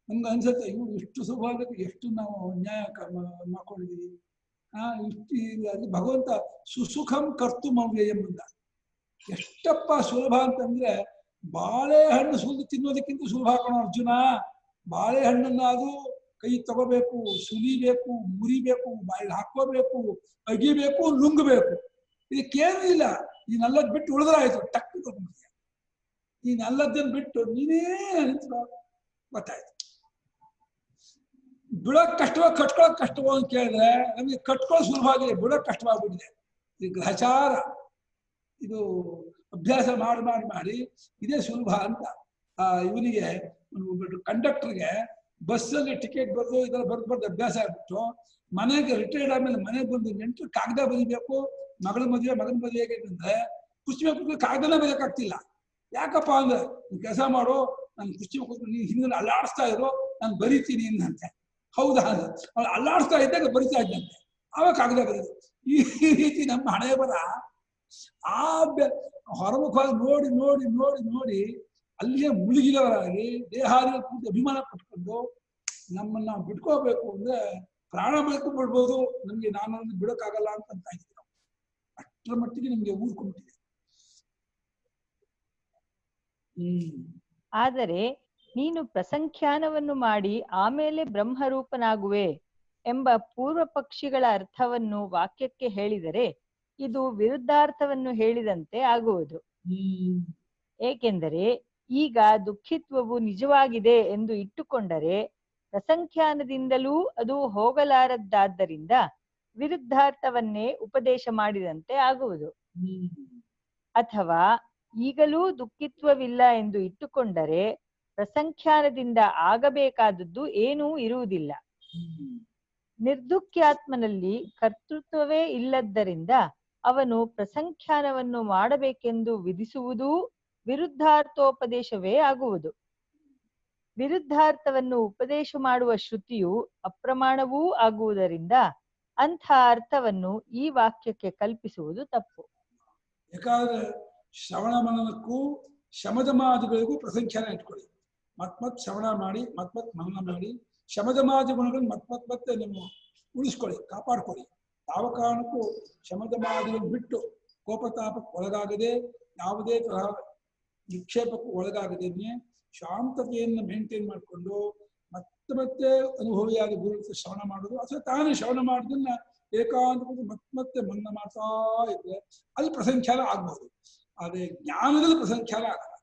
ನಮ್ಗೆ ಅನ್ಸುತ್ತೆ ಇವು ಇಷ್ಟು ಸುಲಭ ಆಗುತ್ತೆ, ಎಷ್ಟು ನಾವು ನ್ಯಾಯ ಮಾಡ್ಕೊಂಡಿದೀವಿ. ಇಷ್ಟು ಅದು ಭಗವಂತ ಸುಸುಖಂ ಕರ್ತು ಮವ್ಯಯಂ ಅಂದ. ಎಷ್ಟಪ್ಪ ಸುಲಭ ಅಂತಂದ್ರೆ ಬಾಳೆಹಣ್ಣು ಸುಲಿದು ತಿನ್ನೋದಕ್ಕಿಂತ ಸುಲಭ ಹಾಕೋಣ ಅರ್ಜುನ. ಬಾಳೆಹಣ್ಣನ್ನಾದ್ರೂ ಕೈ ತಗೋಬೇಕು, ಸುಲಿಬೇಕು, ಮುರಿಬೇಕು, ಬಾಯಿಗೆ ಹಾಕೋಬೇಕು, ಅಗಿಬೇಕು, ನುಂಗಬೇಕು. ಇದಕ್ಕೇನು ಇಲ್ಲ. ಈ ನಲ್ಲದ್ ಬಿಟ್ಟು ಉಳಿದ್ರಾಯ್ತು, ಟಕ್ ತಗೊಂಡ್ಬಿಡ್ತೀಯ. ಈ ನಲ್ಲದನ್ನು ಬಿಟ್ಟು ನೀನೇ ಗೊತ್ತಾಯ್ತು. ಬಿಡೋಕ್ ಕಷ್ಟವೋ ಕಟ್ಕೊಳಕ್ ಕಷ್ಟವೋ ಅಂತ ಕೇಳಿದ್ರೆ ನಮಗೆ ಕಟ್ಕೊಳ್ಳೋ ಸುಲಭ ಆಗಿದೆ, ಬಿಡೋಕ್ ಕಷ್ಟವಾಗ್ಬಿಟ್ಟಿದೆ. ಈ ಗ್ರಹಚಾರ, ಇದು ಅಭ್ಯಾಸ ಮಾಡಿ ಮಾಡಿ ಮಾಡಿ ಇದೇ ಸುಲಭ ಅಂತ ಇವನಿಗೆ ಕಂಡಕ್ಟರ್ಗೆ ಬಸ್ಸಲ್ಲಿ ಟಿಕೆಟ್ ಬರೆದು ಇದೆಲ್ಲ ಬರ್ದು ಅಭ್ಯಾಸ ಆಗ್ಬಿಟ್ಟು ಮನೆಗೆ ರಿಟೈರ್ಡ್ ಆದ್ಮೇಲೆ ಮನೆಗೆ ಬಂದು ನೆಂಟರು ಕಾಗದ ಬರೀಬೇಕು, ಮಗಳ ಮದುವೆಗೆ ಅಂದ್ರೆ ಕುಸ್ತಿ ಕೂತ್ಕೊಂಡು ಕಾಗದನೇ ಬರೆಯೋಕ್ಕಾಗ್ತಿಲ್ಲ. ಯಾಕಪ್ಪ ಅಂದ್ರೆ ನೀನ್ ಕೆಲಸ ಮಾಡು, ನಾನು ಕುಸ್ತಿ ಕೂತ್ಕೊಂಡು ನೀನು ಹಿಂದೆ ಅಲ್ಲಾಡಿಸ್ತಾ ಇರೋ, ನಾನು ಬರೀತೀನಿ ಅಂದಂತೆ. ಹೌದಾ, ಅವಳು ಅಲ್ಲಾಡಿಸ್ತಾ ಇದ್ದಾಗ ಬರಿತಾ ಇದ್ದಂತೆ, ಆವಾಗ ಕಾಗದ ಬರೀದು. ಈ ರೀತಿ ನಮ್ಮ ಹಣೆ ಬರ ಆ ಹೊರಮುಖವಾಗಿ ನೋಡಿ ನೋಡಿ ನೋಡಿ ನೋಡಿ ಅಲ್ಲಿಯೇ ಮುಳುಗಿದವರಾಗಿ ದೇಹಾದಿಗಳ ಪೂರ್ತಿ ಅಭಿಮಾನ ಪಟ್ಕೊಂಡು ನಮ್ಮನ್ನ ಬಿಟ್ಕೋಬೇಕು ಅಂದ್ರೆ ಪ್ರಾಣ ಬೇಕು ಬಿಡ್ಬೋದು, ನಮ್ಗೆ ನಾನು ಬಿಡೋಕ್ಕಾಗಲ್ಲ ಅಂತ ಇದ್ದೀವಿ ನಾವು. ಅಷ್ಟರ ಮಟ್ಟಿಗೆ ನಿಮ್ಗೆ ಊರ್ಕೊಂಡ್ಬಿಟ್ಟಿದೆ.
ಆದರೆ ನೀನು ಪ್ರಸಂಖ್ಯಾನವನ್ನು ಮಾಡಿ ಆಮೇಲೆ ಬ್ರಹ್ಮರೂಪನಾಗುವೆ ಎಂಬ ಪೂರ್ವ ಪಕ್ಷಿಗಳ ಅರ್ಥವನ್ನು ವಾಕ್ಯಕ್ಕೆ ಹೇಳಿದರೆ ಇದು ವಿರುದ್ಧಾರ್ಥವನ್ನು ಹೇಳಿದಂತೆ ಆಗುವುದು. ಏಕೆಂದರೆ ಈಗ ದುಃಖಿತ್ವವು ನಿಜವಾಗಿದೆ ಎಂದು ಇಟ್ಟುಕೊಂಡರೆ ಪ್ರಸಂಖ್ಯಾನದಿಂದಲೂ ಅದು ಹೋಗಲಾರದ್ದಾದ್ದರಿಂದ ವಿರುದ್ಧಾರ್ಥವನ್ನೇ ಉಪದೇಶ ಮಾಡಿದಂತೆ ಆಗುವುದು. ಅಥವಾ ಈಗಲೂ ದುಃಖಿತ್ವವಿಲ್ಲ ಎಂದು ಇಟ್ಟುಕೊಂಡರೆ ಪ್ರಸಂಖ್ಯಾನದಿಂದ ಆಗಬೇಕಾದದ್ದು ಏನೂ ಇರುವುದಿಲ್ಲ. ನಿರ್ದುಃಖ್ಯಾತ್ಮನಲ್ಲಿ ಕರ್ತೃತ್ವವೇ ಇಲ್ಲದ್ದರಿಂದ ಅವನು ಪ್ರಸಂಖ್ಯಾನವನ್ನು ಮಾಡಬೇಕೆಂದು ವಿಧಿಸುವುದೂ ವಿರುದ್ಧಾರ್ಥೋಪದೇಶವೇ ಆಗುವುದು. ವಿರುದ್ಧಾರ್ಥವನ್ನು ಉಪದೇಶ ಮಾಡುವ ಶ್ರುತಿಯು ಅಪ್ರಮಾಣವೂ ಆಗುವುದರಿಂದ ಅಂಥ ಅರ್ಥವನ್ನು ಈ ವಾಕ್ಯಕ್ಕೆ ಕಲ್ಪಿಸುವುದು ತಪ್ಪು.
ಯಾಕಂದ್ರೆ ಶ್ರವಣ ಮನನಕ್ಕೂ ಶಮದಮಾದಿಗಳಿಗೂ ಪ್ರಸಂಖ್ಯಾನ ಇಟ್ಕೊಳ್ಳಿ. ಮತ್ ಶ್ರವಣ ಮಾಡಿ ಮತ್ ಮನನ ಮಾಡಿ ಶಮದಮಾದಿ ಗುಣಗಳನ್ನು ಮತ್ತೆ ನೀವು ಉಳಿಸ್ಕೊಳ್ಳಿ, ಕಾಪಾಡ್ಕೊಳ್ಳಿ. ಯಾವ ಕಾರಣಕ್ಕೂ ಶಮದಮಾದಿಗಳನ್ನು ಬಿಟ್ಟು ಕೋಪತಾಪಕ್ಕೆ ಒಳಗಾಗದೆ, ಯಾವುದೇ ತರಹ ನಿಕ್ಷೇಪಕ್ಕೂ ಒಳಗಾಗದೆ ಶಾಂತತೆಯನ್ನು ಮೇಂಟೈನ್ ಮಾಡಿಕೊಂಡು ಮತ್ತೆ ಅನುಭವಿಯಾದ ಗುರು ಶ್ರವಣ ಮಾಡೋದು, ಅಥವಾ ತಾನೇ ಶ್ರವಣ ಮಾಡೋದನ್ನ ಏಕಾಂತ ಮತ್ತೆ ಮನ್ನ ಮಾಡ್ತಾ ಇದ್ರೆ ಅಲ್ಲಿ ಪ್ರಸಂಖ್ಯಾನ ಆಗ್ಬಹುದು. ಆದರೆ ಜ್ಞಾನದಲ್ಲಿ ಪ್ರಸಂಖ್ಯಾನ ಆಗಲ್ಲ.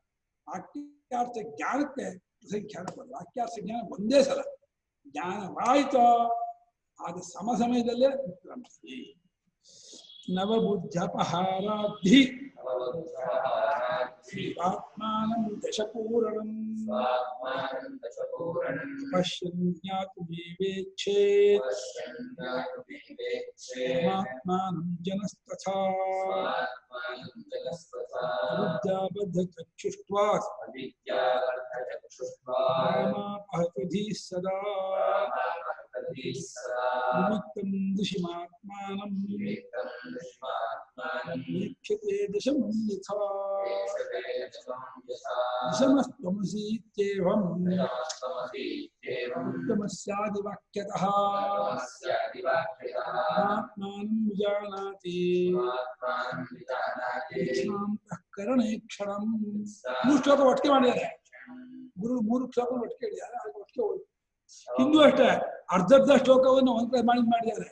ವಾಕ್ಯಾರ್ಥ ಜ್ಞಾನಕ್ಕೆ ಪ್ರಸಂಖ್ಯಾನ ಬರಲ್ಲ. ವಾಕ್ಯಾರ್ಥ ಜ್ಞಾನ ಒಂದೇ ಸಲ ಜ್ಞಾನವಾಯಿತೋ ಆದ ಸಮಯದಲ್ಲೇ ನವಬುದ್ಧಪಹಾರಾಧಿ ಆತ್ಮಾನಂ ದಶಪೂರಣಂ ಪಶ್ಯನ್ ಜ್ಞಾತು ವಿವೇಕ್ಷೇತ್ ಆತ್ಮಾನಂ ಜನಸ್ತಥಾ ಅವಿದ್ಯಾಬದ್ಧಚಕ್ಷುಷ್ಟ್ವಾ ಮಾಪಹತಿ ಸದಾ ನಿಮಿತ್ತಂ ದಿಶಿಮಾತ್ಮಾನಂ ಈಕ್ಷತೆ ದಶಮಂ ಯಥಾ ದಶಮಸ್ತ್ವಮಸಿ ಇತ್ಯೇವಂ ಉತ್ತಮಸ್ಯಾದಿ ವಾಕ್ಯತಃ ಆತ್ಮಾನಂ ವಿಜಾನಾತಿ ಯಕ್ಷಾಂತಃ ಕರಣೇ ಕ್ಷಣಂ. 3 ಶ್ಲೋಕ ಒಟ್ಟಿಗೆ ಮಾಡಿದ್ದಾರೆ ಗುರು. 3 ಶ್ಲೋಕ ಒಟ್ಟಿಗೆ ಹೇಳಿದ್ದಾರೆ. ಅದು ಒಟ್ಟಿಗೆ ಹೋಯ್ತು. ಹಿಂದೂ ಅಷ್ಟೇ ಅರ್ಧ ಶ್ಲೋಕವನ್ನು ಒಂದ್ ಕಡೆ ಮಾಡಿದ್ದಾರೆ.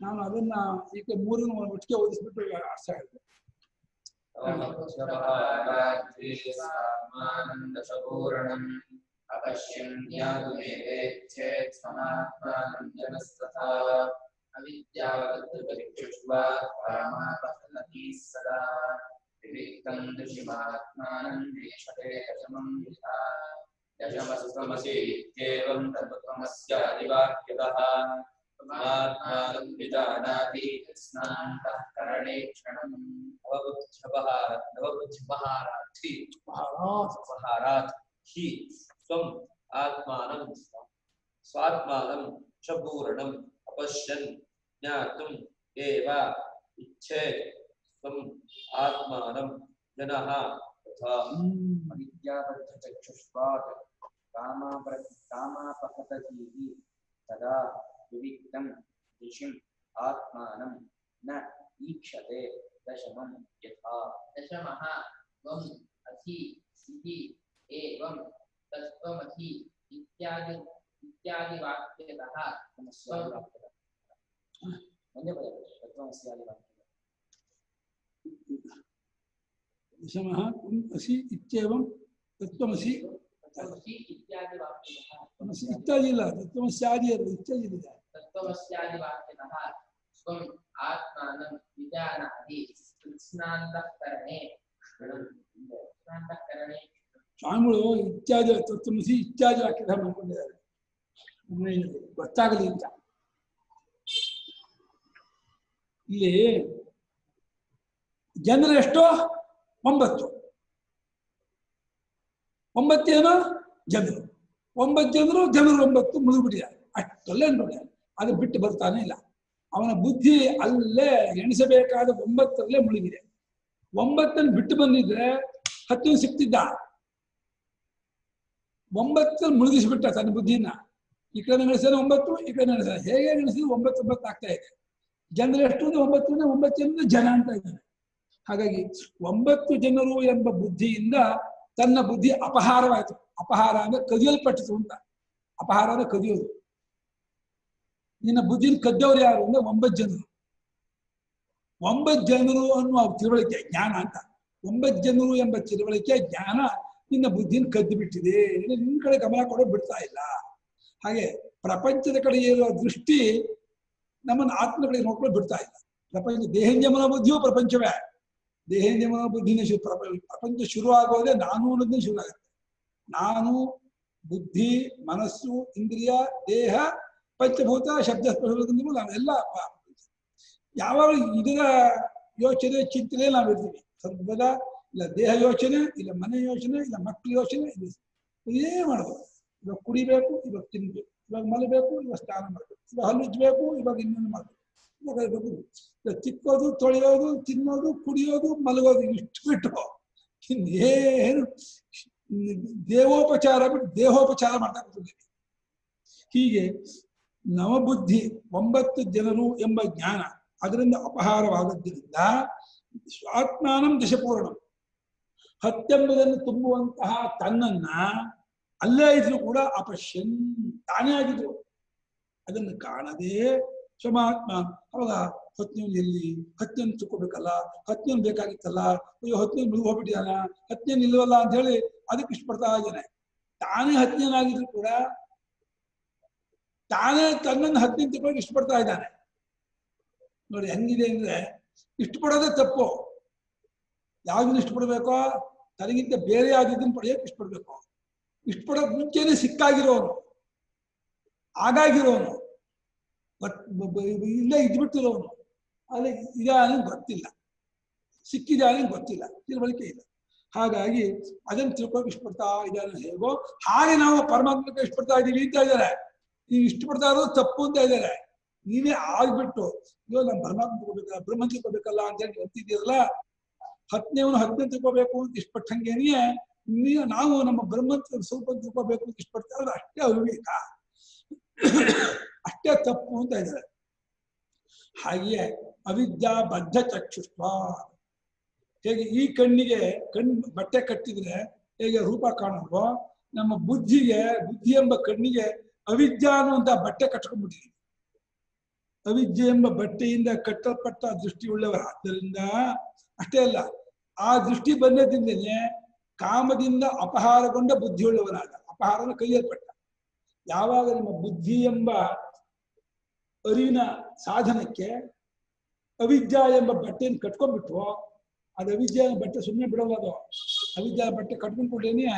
ನಾನು ಅದನ್ನ ಈಗ 3 ಒಟ್ಟಿಗೆ ಓದಿಸ್ಬಿಟ್ಟು ಅರ್ಥ ಹೇಳಿದೆ.
दशमस्त्वमसि इत्येवं तत्त्वमस्यादिवाक्यतः आत्मानं विजानाति स्नान्तः करणे क्षणम् नवबुद्ध्यपहारार्थी हि स्वम् आत्मानं स्वात्मानं च पूर्णम् अपश्यन् ज्ञातुम् एव इच्छेत् स्वम् आत्मानं जनः तथा अविद्याबद्धचक्षुष्पात् कामापहततीति तदा विविक्तं दिशिम् आत्मानं न ईक्षते दशमं यथा
दशमः त्वम् असि इति एवं तत्त्वमसि इत्यादि वाक्यतः
दशमः त्वम् असि इत्येवं तत्त्वमसि
इत्यादि वाक्यतः
इत्यादि ಇಲ್ಲ ತತ್ವಮಸ್ಯಾದಿ ಇತ್ಯಾದಿ ಇದೆ.
तत्त्वमस्यादि वाक्यतः स्वम् आत्मानं विजानाति स्नान्तःकरणे
ಸ್ವಾಮಿಗಳು ಇತ್ಯಾದಿ ತತ್ವಮಸಿ ಇತ್ಯಾದಿ ವಾಕ್ಯ ಮಾಡ್ಕೊಂಡಿದ್ದಾರೆ. ಗೊತ್ತಾಗಲಿ ಅಂತ. ಇಲ್ಲಿ ಜನರು ಎಷ್ಟೋ 9 ಏನು ಜನರು 9 ಜನರು 9 ಮುಳುಗ್ಬಿಟ್ಟಿದ್ದಾರೆ. ಅಷ್ಟಲ್ಲೇ ನೋಡಿ ಅದು ಬಿಟ್ಟು ಬರ್ತಾನೆ ಇಲ್ಲ. ಅವನ ಬುದ್ಧಿ ಅಲ್ಲೇ ಎಣಿಸಬೇಕಾದ 9ರಲ್ಲೇ ಮುಳುಗಿದೆ. 9 ಬಿಟ್ಟು ಬಂದಿದ್ರೆ 10 ಸಿಕ್ತಿದ್ದ. 9 ಮುಳುಗಿಸ್ಬಿಟ್ಟ ತನ್ನ ಬುದ್ಧಿನ. ಈ ಕಡೆ ನಡೆಸಿದ್ರೆ 9, ಈ ಕಡೆ ನಡೆಸಿದ್ರೆ ಹೇಗೆ ನಡೆಸಿದ್ರೆ 9 ಆಗ್ತಾ ಇದೆ. ಜನರು ಎಷ್ಟು 9 ಜನ ಅಂತ ಇದ್ದಾನೆ. ಹಾಗಾಗಿ 9 ಜನರು ಎಂಬ ಬುದ್ಧಿಯಿಂದ ತನ್ನ ಬುದ್ಧಿ ಅಪಹಾರವಾಯಿತು. ಅಪಹಾರ ಅಂದ್ರೆ ಕದಿಯಲ್ಪಟ್ಟಿತು ಅಂತ. ಅಪಹಾರ ಅಂದ್ರೆ ಕದಿಯೋದು. ನಿನ್ನ ಬುದ್ಧಿನ ಕದ್ದವ್ರು ಯಾರು ಅಂದ್ರೆ 9 ಜನರು. 9 ಜನರು ಅನ್ನುವ ತಿಳುವಳಿಕೆ ಜ್ಞಾನ ಅಂತ. 9 ಜನರು ಎಂಬ ತಿಳುವಳಿಕೆ ಜ್ಞಾನ ನಿನ್ನ ಬುದ್ಧಿನ ಕದ್ದು ಬಿಟ್ಟಿದೆ. ನಿನ್ನ ಕಡೆ ಗಮನ ಕೊಡೋ ಬಿಡ್ತಾ ಇಲ್ಲ. ಹಾಗೆ ಪ್ರಪಂಚದ ಕಡೆ ಇರುವ ದೃಷ್ಟಿ ನಮ್ಮನ್ನು ಆತ್ಮ ಕಡೆ ನೋಡ್ಕೊಂಡು ಬಿಡ್ತಾ ಇಲ್ಲ. ಪ್ರಪಂಚ ದೇಹೇಂದ್ರಿಯ ಬುದ್ಧಿಯೂ ಪ್ರಪಂಚವೇ. ದೇಹೇಂದ್ರಿಯ ಬುದ್ಧಿನೇ ಪ್ರಪಂಚ ಶುರು ಆಗೋದೇ ನಾನು ಅನ್ನೋದನ್ನೇ ಶುರು ಆಗುತ್ತೆ. ನಾನು, ಬುದ್ಧಿ, ಮನಸ್ಸು, ಇಂದ್ರಿಯ, ದೇಹ, ಪಂಚಭೂತ, ಶಬ್ದ, ನಾವೆಲ್ಲ ಯಾವಾಗ ಇದರ ಯೋಚನೆ ಚಿಂತನೆ ನಾವಿರ್ತೀವಿ. ಸರ್ವದ ಇಲ್ಲ ದೇಹ ಯೋಚನೆ, ಇಲ್ಲ ಮನೆ ಯೋಚನೆ, ಇಲ್ಲ ಮಕ್ಕಳ ಯೋಚನೆ, ಇದೇ ಮಾಡಬೇಕು. ಇವಾಗ ಕುಡಿಬೇಕು, ಇವಾಗ ತಿನ್ಬೇಕು, ಇವಾಗ ಮಲಬೇಕು, ಇವಾಗ ಸ್ನಾನ ಮಾಡಬೇಕು, ಇವಾಗ ಹಲ್ಲುಜ್ಬೇಕು, ಇವಾಗ ಇನ್ನೊಂದು ಮಾಡಬೇಕು, ಇವಾಗ ತಿಕ್ಕೋದು, ತೊಳೆಯೋದು, ತಿನ್ನೋದು, ಕುಡಿಯೋದು, ಮಲಗೋದು ಇಷ್ಟು ಬಿಟ್ಟು ಇನ್ನೇನು ದೇವೋಪಚಾರ ಬಿಟ್ಟು ದೇಹೋಪಚಾರ ಮಾಡ್ತಾ ಕೂತಿದ್ದೀವಿ. ಹೀಗೆ ನವಬುದ್ಧಿ 9 ಜನರು ಎಂಬ ಜ್ಞಾನ ಅದರಿಂದ ಅಪಹಾರವಾದದ್ದರಿಂದ ಸ್ವಾತ್ಮಾನಂ ದಶಪೂರ್ಣಂ 10 ಎಂಬುದನ್ನು ತುಂಬುವಂತಹ ತನ್ನನ್ನ ಅಲ್ಲೇ ಇದ್ರು ಕೂಡ ಅಪಶ್ಯನ್ ತಾನೇ ಆಗಿದ್ರು. ಅದನ್ನು ಕಾಣದೆ ಸ್ವಮಾತ್ಮ ಅವಾಗ 10 ಎಲ್ಲಿ 10 ತಿಳ್ಕೊಬೇಕಲ್ಲ, 10 ಬೇಕಾಗಿತ್ತಲ್ಲ, ಅಯ್ಯೋ 10 ಮುಳುಗಿ ಹೋಗ್ಬಿಟ್ಟಿದಾನ, 10 ಇಲ್ವಲ್ಲ ಅಂತ ಹೇಳಿ ಅದಕ್ಕೆ ಇಷ್ಟಪಡ್ತಾ ಇದ್ದಾನೆ. ತಾನೇ 10 ಕೂಡ ತಾನೇ ತನ್ನನ್ನು 10 ತಿಳ್ಕೊಂಡು ಇಷ್ಟಪಡ್ತಾ ಇದ್ದಾನೆ. ನೋಡಿ ಹೆಂಗಿದೆ ಅಂದ್ರೆ ಇಷ್ಟಪಡೋದೇ ತಪ್ಪು. ಯಾವ್ದನ್ನ ಇಷ್ಟಪಡ್ಬೇಕೋ ತನಗಿಂತ ಬೇರೆ ಯಾವ್ದನ್ನ ಪಡೆಯೋಕೆ ಇಷ್ಟಪಡ್ಬೇಕು. ಇಷ್ಟಪಡೋಕ್ ಮುಂಚೆನೆ ಸಿಕ್ಕಾಗಿರೋನು, ಆಗಾಗಿರೋನು, ಇಲ್ಲೇ ಇದ್ಬಿಟ್ಟಿರೋನು, ಅಲ್ಲಿ ಇದಾನೆ ಗೊತ್ತಿಲ್ಲ, ಸಿಕ್ಕಿದಾನೆ ಗೊತ್ತಿಲ್ಲ, ತಿಳುವಳಿಕೆ ಇಲ್ಲ. ಹಾಗಾಗಿ ಅದನ್ನು ತಿಳ್ಕೊಳಕ್ ಇಷ್ಟಪಡ್ತಾ ಇದ್ದಾನೆ. ಹೇಗೋ ಹಾಗೆ ನಾವು ಪರಮಾತ್ಮಕ್ಕೆ ಇಷ್ಟಪಡ್ತಾ ಇದ್ದೀವಿ ಅಂತ ಇದ್ದಾರೆ. ನೀವು ಇಷ್ಟಪಡ್ತಾ ಇರೋದು ತಪ್ಪು ಅಂತ ಇದ್ದಾರೆ. ನೀವೇ ಆಗ್ಬಿಟ್ಟು ಇವಾಗ ನಮ್ಮ ಪರಮಾತ್ಮ ತಿಳ್ಕೊಬೇಕಲ್ಲ, ಬ್ರಹ್ಮ ತಿಳ್ಕೊಬೇಕಲ್ಲ ಅಂತ ಹೇಳಿ ಅಂತಿದ್ದೀರಲ್ಲ, ಹತ್ತನೇವನು ಹತ್ತನೇ ತಿಳ್ಕೋಬೇಕು ಅಂತ ಇಷ್ಟಪಟ್ಟಂಗೆನೆಯೇ ನಾವು ನಮ್ಮ ಬ್ರಹ್ಮಂತ ಸ್ವಲ್ಪ ತಿಳ್ಕೋಬೇಕು ಅಂತ ಇಷ್ಟಪಡ್ತಾರೆ. ಅಷ್ಟೇ ಅವಿವೇಕ, ಅಷ್ಟೇ ತಪ್ಪು ಅಂತ ಇದ್ದಾರೆ. ಹಾಗೆಯೇ ಅವಿದ್ಯಾ ಬದ್ಧ ಚಕ್ಷುಷ್ವ, ಹೇಗೆ ಈ ಕಣ್ಣಿಗೆ ಬಟ್ಟೆ ಕಟ್ಟಿದ್ರೆ ಹೇಗೆ ರೂಪ ಕಾಣಲ್ವೋ, ನಮ್ಮ ಬುದ್ಧಿ ಎಂಬ ಕಣ್ಣಿಗೆ ಅವಿದ್ಯಾ ಅನ್ನುವಂತ ಬಟ್ಟೆ ಕಟ್ಕೊಂಡ್ಬಿಟ್ಟಿದೆ. ಅವಿದ್ಯೆ ಎಂಬ ಬಟ್ಟೆಯಿಂದ ಕಟ್ಟಲ್ಪಟ್ಟ ದೃಷ್ಟಿ ಉಳ್ಳವರು. ಆದ್ದರಿಂದ ಅಷ್ಟೇ ಅಲ್ಲ, ಆ ದೃಷ್ಟಿ ಬಂದದಿಂದಲೇ ಕಾಮದಿಂದ ಅಪಹಾರಗೊಂಡ ಬುದ್ಧಿಯುಳ್ಳವನಾದ, ಅಪಹಾರನ ಕೈಯಲ್ಪಟ್ಟ. ಯಾವಾಗ ನಿಮ್ಮ ಬುದ್ಧಿ ಎಂಬ ಅರಿವಿನ ಸಾಧನಕ್ಕೆ ಅವಿದ್ಯಾ ಎಂಬ ಬಟ್ಟೆಯನ್ನು ಕಟ್ಕೊಂಡ್ಬಿಟ್ವೋ, ಅದು ಅವಿದ್ಯಾ ಬಟ್ಟೆ ಸುಮ್ಮನೆ ಬಿಡೋದು. ಅದು ಅವಿದ್ಯಾ ಬಟ್ಟೆ ಕಟ್ಕೊಂಡ್ಬಿಟ್ಟೇನೆ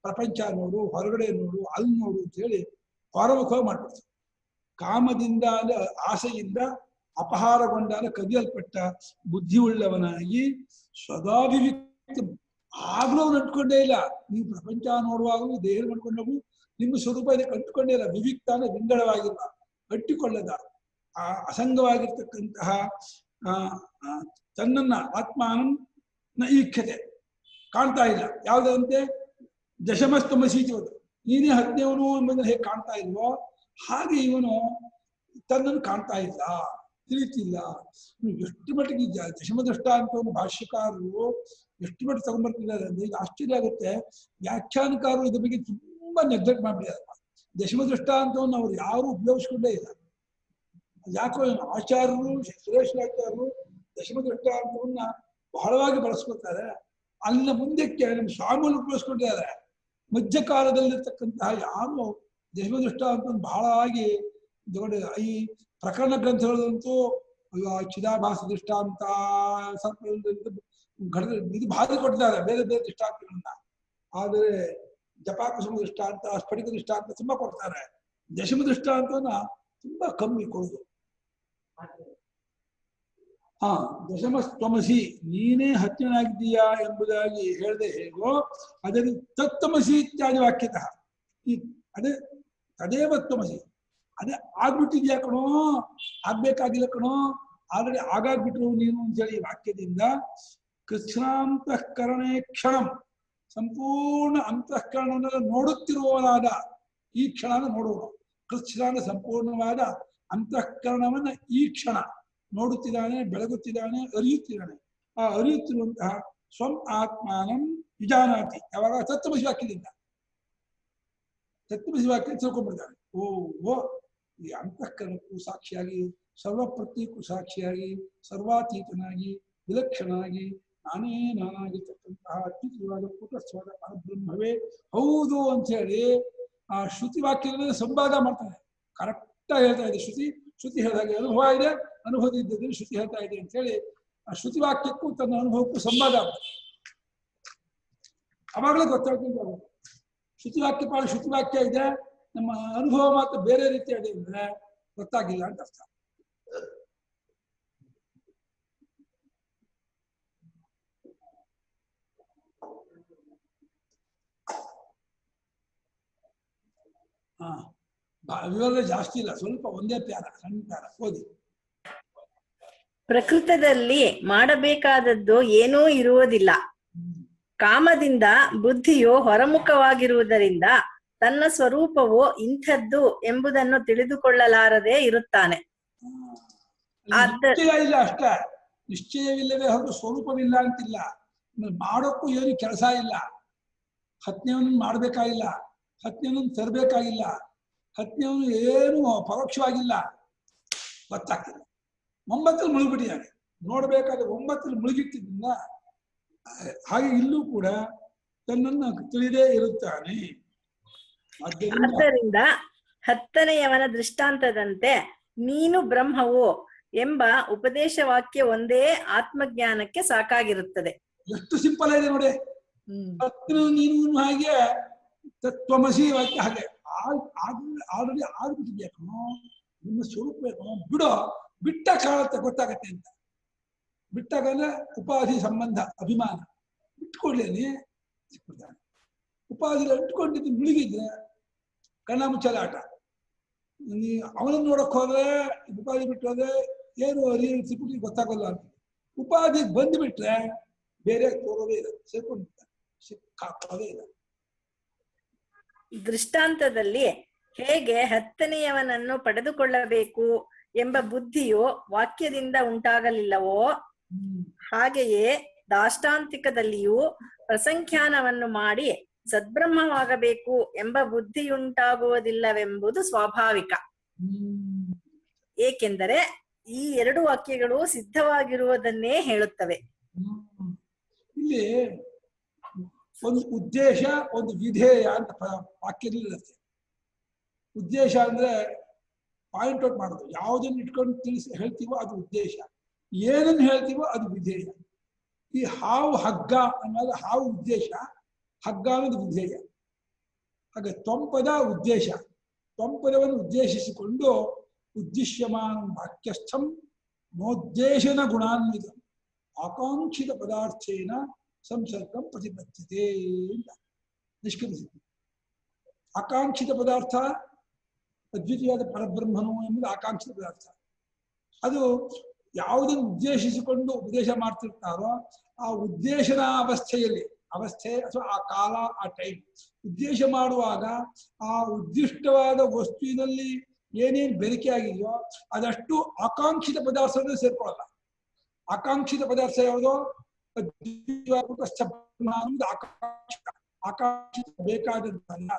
ಪ್ರಪಂಚ ನೋಡು, ಹೊರಗಡೆ ನೋಡು, ಅಲ್ಲಿ ನೋಡು ಅಂತ ಹೇಳಿ ಹೊರಮುಖವಾಗಿ ಮಾಡ್ಬಿಡ್ತಾರೆ. ಕಾಮದಿಂದ ಆಸೆಯಿಂದ ಅಪಹಾರಗೊಂಡಾಗ ಕದಿಯಲ್ಪಟ್ಟ ಬುದ್ಧಿ ಉಳ್ಳವನಾಗಿ ಸದಾಭಿವ್ಯಕ್ತಿ ಆಗ್ಲೂ ಅವ್ನು ಅಂಟ್ಕೊಂಡೇ ಇಲ್ಲ. ನೀವು ಪ್ರಪಂಚ ನೋಡುವಾಗಲೂ ದೇಹ ಮಾಡ್ಕೊಂಡವು ನಿಮ್ಮ ಸ್ವರೂಪ ಇದಕ್ಕೆ ಅಂಟ್ಕೊಂಡೇ ಇಲ್ಲ. ವಿವಿಕ್ತಾನ ವಿಂಗಡವಾಗಿಲ್ಲ, ಅಂಟಿಕೊಳ್ಳದ ಆ ಅಸಂಗವಾಗಿರ್ತಕ್ಕಂತಹ ತನ್ನನ್ನ ಆತ್ಮಾನಂ ನ ಈಕ್ಷತೆ ಕಾಣ್ತಾ ಇಲ್ಲ. ಯಾವುದಂತೆ ದಶಮಸ್ತಮಸೀತಿವತ್ತು, ನೀನೇ ಹತ್ತನೇವನು ಎಂಬುದನ್ನು ಹೇಗೆ ಕಾಣ್ತಾ ಇಲ್ವೋ ಹಾಗೆ ಇವನು ತನ್ನನ್ನು ಕಾಣ್ತಾ ಇಲ್ಲ, ತಿಳಿತಿಲ್ಲ. ಎಷ್ಟು ಮಟ್ಟಿಗೆ ದಶಮದೃಷ್ಟ ಅಂತ ಒಂದು ಭಾಷ್ಯಕಾರರು ಎಷ್ಟು ಮಟ್ಟಿಗೆ ತಗೊಂಡ್ಬರ್ತಿದ್ದಾರೆ ಅಂದ್ರೆ ಇದು ಆಶ್ಚರ್ಯ ಆಗುತ್ತೆ. ವ್ಯಾಖ್ಯಾನಕಾರರು ಇದ್ರ ಬಗ್ಗೆ ತುಂಬಾ ನೆಗ್ಲೆಕ್ಟ್ ಮಾಡ್ಬಿಟ್ಟಿದ್ದಾರೆ. ದಶಮದೃಷ್ಟ ಅಂತವನ್ನು ಅವ್ರು ಯಾರು ಉಪಯೋಗಿಸ್ಕೊಂಡೇ ಇಲ್ಲ. ಯಾಕೋ ಆಚಾರ್ಯರು, ಸುರೇಶ್ವರಾಚಾರ್ಯರು ದಶಮದೃಷ್ಟ ಅಂತವನ್ನ ಬಹಳವಾಗಿ ಬಳಸ್ಕೊಳ್ತಾರೆ. ಅಲ್ಲಿನ ಮುಂದಕ್ಕೆ ನಮ್ಮ ಸ್ವಾಮಿಗಳು ಉಪಯೋಗಿಸ್ಕೊಂಡಿದ್ದಾರೆ. ಮಧ್ಯಕಾಲದಲ್ಲಿರ್ತಕ್ಕಂತಹ ಯಾರು ದಶಮದೃಷ್ಟ ಅಂತ ಬಹಳ ಆಗಿ ದೊಡ್ಡ ಈ ಪ್ರಕರಣ ಗ್ರಂಥಗಳಂತೂ ಚಿದಾಭಾಸ ದೃಷ್ಟಾಂತ ಇದು ಭಾರಿ ಕೊಟ್ಟಿದ್ದಾರೆ, ಬೇರೆ ಬೇರೆ ದೃಷ್ಟಾಂತಗಳನ್ನ. ಆದರೆ ಜಪಾಕುಸುಮ ದೃಷ್ಟಾಂತ, ಸ್ಫಟಿಕ ದೃಷ್ಟಾಂತ ತುಂಬಾ ಕೊಡ್ತಾರೆ. ದಶಮ ದೃಷ್ಟಾಂತವನ್ನ ತುಂಬಾ ಕಮ್ಮಿ ಕೊಡುದು. ದಶಮ ತ್ವಮಸಿ, ನೀನೇ ಹತ್ತನಾಗಿದ್ದೀಯಾ ಎಂಬುದಾಗಿ ಹೇಳದೆ ಹೇಗೋ ಅದನ್ನು ತತ್ತಮಸಿ ಇತ್ಯಾದಿ ವಾಕ್ಯತಃ ಅದೇ ತದೇವ ತ್ವಮಸಿ, ಅದೇ ಆಗ್ಬಿಟ್ಟಿದ್ಯಾ ಕಣೋ, ಆಗ್ಬೇಕಾಗಿಲ್ಲ ಕಣೋ, ಆಲ್ರೆಡಿ ಆಗಾಗ್ಬಿಟ್ರು ನೀನು ಅಂತೇಳಿ ವಾಕ್ಯದಿಂದ ಕೃಷ್ಣಾಂತಃಕರಣೆ ಕ್ಷಣಂ, ಸಂಪೂರ್ಣ ಅಂತಃಕರಣವನ್ನು ನೋಡುತ್ತಿರುವವನಾದ ಈ ಕ್ಷಣನ ನೋಡುವನು. ಕೃಷ್ಣನ ಸಂಪೂರ್ಣವಾದ ಅಂತಃಕರಣವನ್ನ ಈ ಕ್ಷಣ ನೋಡುತ್ತಿದ್ದಾನೆ, ಬೆಳಗುತ್ತಿದ್ದಾನೆ, ಅರಿಯುತ್ತಿದ್ದಾನೆ. ಆ ಅರಿಯುತ್ತಿರುವಂತಹ ಸ್ವಂ ಆತ್ಮಾನಂ ವಿಜಾನಾತಿ. ಯಾವಾಗ ತತ್ವಮಸಿ ವಾಕ್ಯದಿಂದ ತತ್ವಮಸಿ ವಾಕ್ಯ ತಿಳ್ಕೊಂಡ್ಬಿಡ್ತಾನೆ. ಓ ಈ ಅಂತಃಕರಣಕ್ಕೂ ಸಾಕ್ಷಿಯಾಗಿ, ಸರ್ವಪ್ರತ್ಯಕ್ಕೂ ಸಾಕ್ಷಿಯಾಗಿ, ಸರ್ವಾತೀತನಾಗಿ, ವಿಲಕ್ಷಣನಾಗಿ, ನಾನೇ ನಾನಾಗಿರ್ತಕ್ಕಂತಹ ಅತ್ಯುತ್ತವಾದ ಕೂಟಸ್ಥವಾದ ಪರಬ್ರಹ್ಮವೇ ಹೌದು ಅಂತ ಹೇಳಿ ಆ ಶ್ರುತಿ ವಾಕ್ಯಗಳಲ್ಲಿ ಸಂವಾದ ಮಾಡ್ತಾನೆ. ಕರೆಕ್ಟಾಗಿ ಹೇಳ್ತಾ ಇದೆ ಶ್ರುತಿ. ಶ್ರುತಿ ಹೇಳಿದಾಗ ಅನುಭವ ಇದೆ, ಅನುಭವ ಇದ್ದದ್ರಲ್ಲಿ ಶ್ರುತಿ ಹೇಳ್ತಾ ಇದೆ ಅಂತ ಹೇಳಿ ಆ ಶ್ರುತಿ ವಾಕ್ಯಕ್ಕೂ ತನ್ನ ಅನುಭವಕ್ಕೂ ಸಂವಾದ ಆಗ್ತದೆ. ಅವಾಗಲೇ ಗೊತ್ತಾಗ್ತದೆ ಶ್ರುತಿ ವಾಕ್ಯ ಪಾಲು ಶ್ರುತಿ ವಾಕ್ಯ ಇದೆ, ನಮ್ಮ ಅನುಭವ ಮಾತ್ರ ಬೇರೆ ರೀತಿ ಇದೆ ಅಂದ್ರೆ ಗೊತ್ತಾಗಿಲ್ಲ ಅಂತ ಅರ್ಥ. ವಿವರ ಜಾಸ್ತಿ ಇಲ್ಲ, ಸ್ವಲ್ಪ ಒಂದೇ ಪ್ಯಾರ, ಸಣ್ಣ ಪ್ಯಾರ ಓದಿ.
ಪ್ರಕೃತದಲ್ಲಿ ಮಾಡಬೇಕಾದದ್ದು ಏನೂ ಇರುವುದಿಲ್ಲ. ಕಾಮದಿಂದ ಬುದ್ಧಿಯು ಹೊರಮುಖವಾಗಿರುವುದರಿಂದ ತನ್ನ ಸ್ವರೂಪವು ಇಂಥದ್ದು ಎಂಬುದನ್ನು ತಿಳಿದುಕೊಳ್ಳಲಾರದೆ ಇರುತ್ತಾನೆ.
ನಿಶ್ಚಯ ಇಲ್ಲ ಅಷ್ಟೇ, ನಿಶ್ಚಯವಿಲ್ಲವೇ ಹೊರತು ಸ್ವರೂಪವಿಲ್ಲ ಅಂತಿಲ್ಲ. ಮಾಡೋಕ್ಕೂ ಏನು ಕೆಲಸ ಇಲ್ಲ. ಹತ್ತನೇವನ್ನ ಮಾಡ್ಬೇಕಾಗಿಲ್ಲ, ಹತ್ತನೇವನ್ನ ತರಬೇಕಾಗಿಲ್ಲ, ಹತ್ತನೇವನು ಏನು ಪರೋಕ್ಷವಾಗಿಲ್ಲ, ಗೊತ್ತಾಗ್ತದೆ. 9 ಮುಳುಗಿಬಿಟ್ಟಿದ್ದಾನೆ. ನೋಡ್ಬೇಕಾದ್ರೆ 9 ಮುಳುಗಿಟ್ಟಿದ್ದಿಂದ ಹಾಗೆ ಇಲ್ಲೂ ಕೂಡ ತನ್ನನ್ನು ತಿಳಿದೇ ಇರುತ್ತಾನೆ.
ಆದ್ದರಿಂದ 10ನೆಯವನ ದೃಷ್ಟಾಂತದಂತೆ ನೀನು ಬ್ರಹ್ಮವು ಎಂಬ ಉಪದೇಶ ವಾಕ್ಯ ಒಂದೇ ಆತ್ಮಜ್ಞಾನಕ್ಕೆ ಸಾಕಾಗಿರುತ್ತದೆ.
ಎಷ್ಟು ಸಿಂಪಲ್ ಆಗಿದೆ ನೋಡಿ. ನೀನು ಹಾಗೆ ತತ್ವಮಸಿ ವಾಕ್ಯ ಹಾಗೆ ಆಲ್ರೆಡಿ ಆಗ್ಬಿಟ್ಟಿದ್ಯಾ ಕಣೋ, ನಿಮ್ಮ ಸ್ವರೂಪ ಬೇಕೋ ಬಿಡೋ, ಬಿಟ್ಟ ಕಾಣತ್ತೆ ಗೊತ್ತಾಗತ್ತೆ ಅಂತ. ಬಿಟ್ಟಾಗ ಉಪಾಧಿ ಸಂಬಂಧ ಅಭಿಮಾನ ಬಿಟ್ಕೊಡ್ಲೇನೆ ಸಿಕ್ಬಿಡ್ತಾನೆ. ಉಪಾಧಿ ಅಂಟ್ಕೊಂಡಿದ್ದು ಮುಳುಗಿದ್ರೆ ಕಣ್ಣ ಮುಚ್ಚಲ ಆಟ. ನೀ ಅವನನ್ನು ನೋಡಕ್ ಹೋದ್ರೆ ಉಪಾಧಿ ಬಿಟ್ಟು ಹೋದ್ರೆ ಏನು ಸಿಕ್ಬಿಟ್ಟು ಗೊತ್ತಾಗಲ್ಲ ಅಂತ. ಉಪಾಧಿ ಬಂದ್ಬಿಟ್ರೆ ಬೇರೆ ತೋರೋದೇ ಇಲ್ಲ, ಸೇರ್ಕೊಂಡಿರ್ತಾರೆ, ಸಿಕ್ಕಾಕೊಳ್ಳೋದೇ ಇಲ್ಲ.
ದೃಷ್ಟಾಂತದಲ್ಲಿ ಹೇಗೆ ಹತ್ತನೆಯವನನ್ನು ಪಡೆದುಕೊಳ್ಳಬೇಕು ಎಂಬ ಬುದ್ಧಿಯು ವಾಕ್ಯದಿಂದ ಉಂಟಾಗಲಿಲ್ಲವೋ ಹಾಗೆಯೇ ದಾಷ್ಟಾಂತಿಕದಲ್ಲಿಯೂ ಪ್ರಸಂಖ್ಯಾನವನ್ನು ಮಾಡಿ ಸದ್ಬ್ರಹ್ಮವಾಗಬೇಕು ಎಂಬ ಬುದ್ಧಿಯುಂಟಾಗುವುದಿಲ್ಲವೆಂಬುದು ಸ್ವಾಭಾವಿಕ. ಏಕೆಂದರೆ ಈ ಎರಡು ವಾಕ್ಯಗಳು ಸಿದ್ಧವಾಗಿರುವುದನ್ನೇ ಹೇಳುತ್ತವೆ.
ಇಲ್ಲಿ ಒಂದು ಉದ್ದೇಶ, ಒಂದು ವಿಧೇಯ ಅಂತ ವಾಕ್ಯದಲ್ಲಿ ಇರುತ್ತೆ. ಉದ್ದೇಶ ಅಂದ್ರೆ ಪಾಯಿಂಟ್ ಔಟ್ ಮಾಡೋದು, ಯಾವುದನ್ನು ಇಟ್ಕೊಂಡು ಹೇಳ್ತೀವೋ ಅದು ಉದ್ದೇಶ, ಏನನ್ನು ಹೇಳ್ತೀವೋ ಅದು ವಿಧೇಯ. ಈ ಹಾವು ಹಗ್ಗ ಅನ್ನೋದು ಹಾವು ಉದ್ದೇಶ, ಹಗ್ಗ ಅನ್ನೋದು ವಿಧೇಯ. ಹಾಗೆ ತ್ವಂಪದ ಉದ್ದೇಶ, ತ್ವಂಪದವನ್ನು ಉದ್ದೇಶಿಸಿಕೊಂಡು ಉದ್ದೇಶ್ಯಮಾನ ವಾಕ್ಯಸ್ಥಂ ನೋದ್ದೇಶನ ಗುಣಾನ್ವಿತ ಆಕಾಂಕ್ಷಿತ ಪದಾರ್ಥೇನ ಸಂಸರ್ಗಂ ಪ್ರತಿಬದ್ಧತೆ ಅಂತ ನಿಷ್ಕ್ರಮಿಸಿದೆ. ಆಕಾಂಕ್ಷಿತ ಪದಾರ್ಥ ಅದ್ವಿತೀಯವಾದ ಪರಬ್ರಹ್ಮನು ಎಂಬುದು ಆಕಾಂಕ್ಷಿತ ಪದಾರ್ಥ. ಅದು ಯಾವುದನ್ನು ಉದ್ದೇಶಿಸಿಕೊಂಡು ಉಪದೇಶ ಮಾಡ್ತಿರ್ತಾರೋ ಆ ಉದ್ದೇಶನ ಅವಸ್ಥೆ ಅಥವಾ ಆ ಕಾಲ, ಆ ಟೈಮ್ ಉದ್ದೇಶ ಮಾಡುವಾಗ ಆ ಉದ್ದಿಷ್ಟವಾದ ವಸ್ತುವಿನಲ್ಲಿ ಏನೇನು ಬೆರಿಕೆ ಆಗಿದೆಯೋ ಅದಷ್ಟು ಆಕಾಂಕ್ಷಿತ ಪದಾರ್ಥವನ್ನು ಸೇರ್ಕೊಳ್ಳಲ್ಲ. ಆಕಾಂಕ್ಷಿತ ಪದಾರ್ಥ ಯಾವುದೋ ಆಕಾಂಕ್ಷಿತ ಬೇಕಾದದ್ದಲ್ಲ,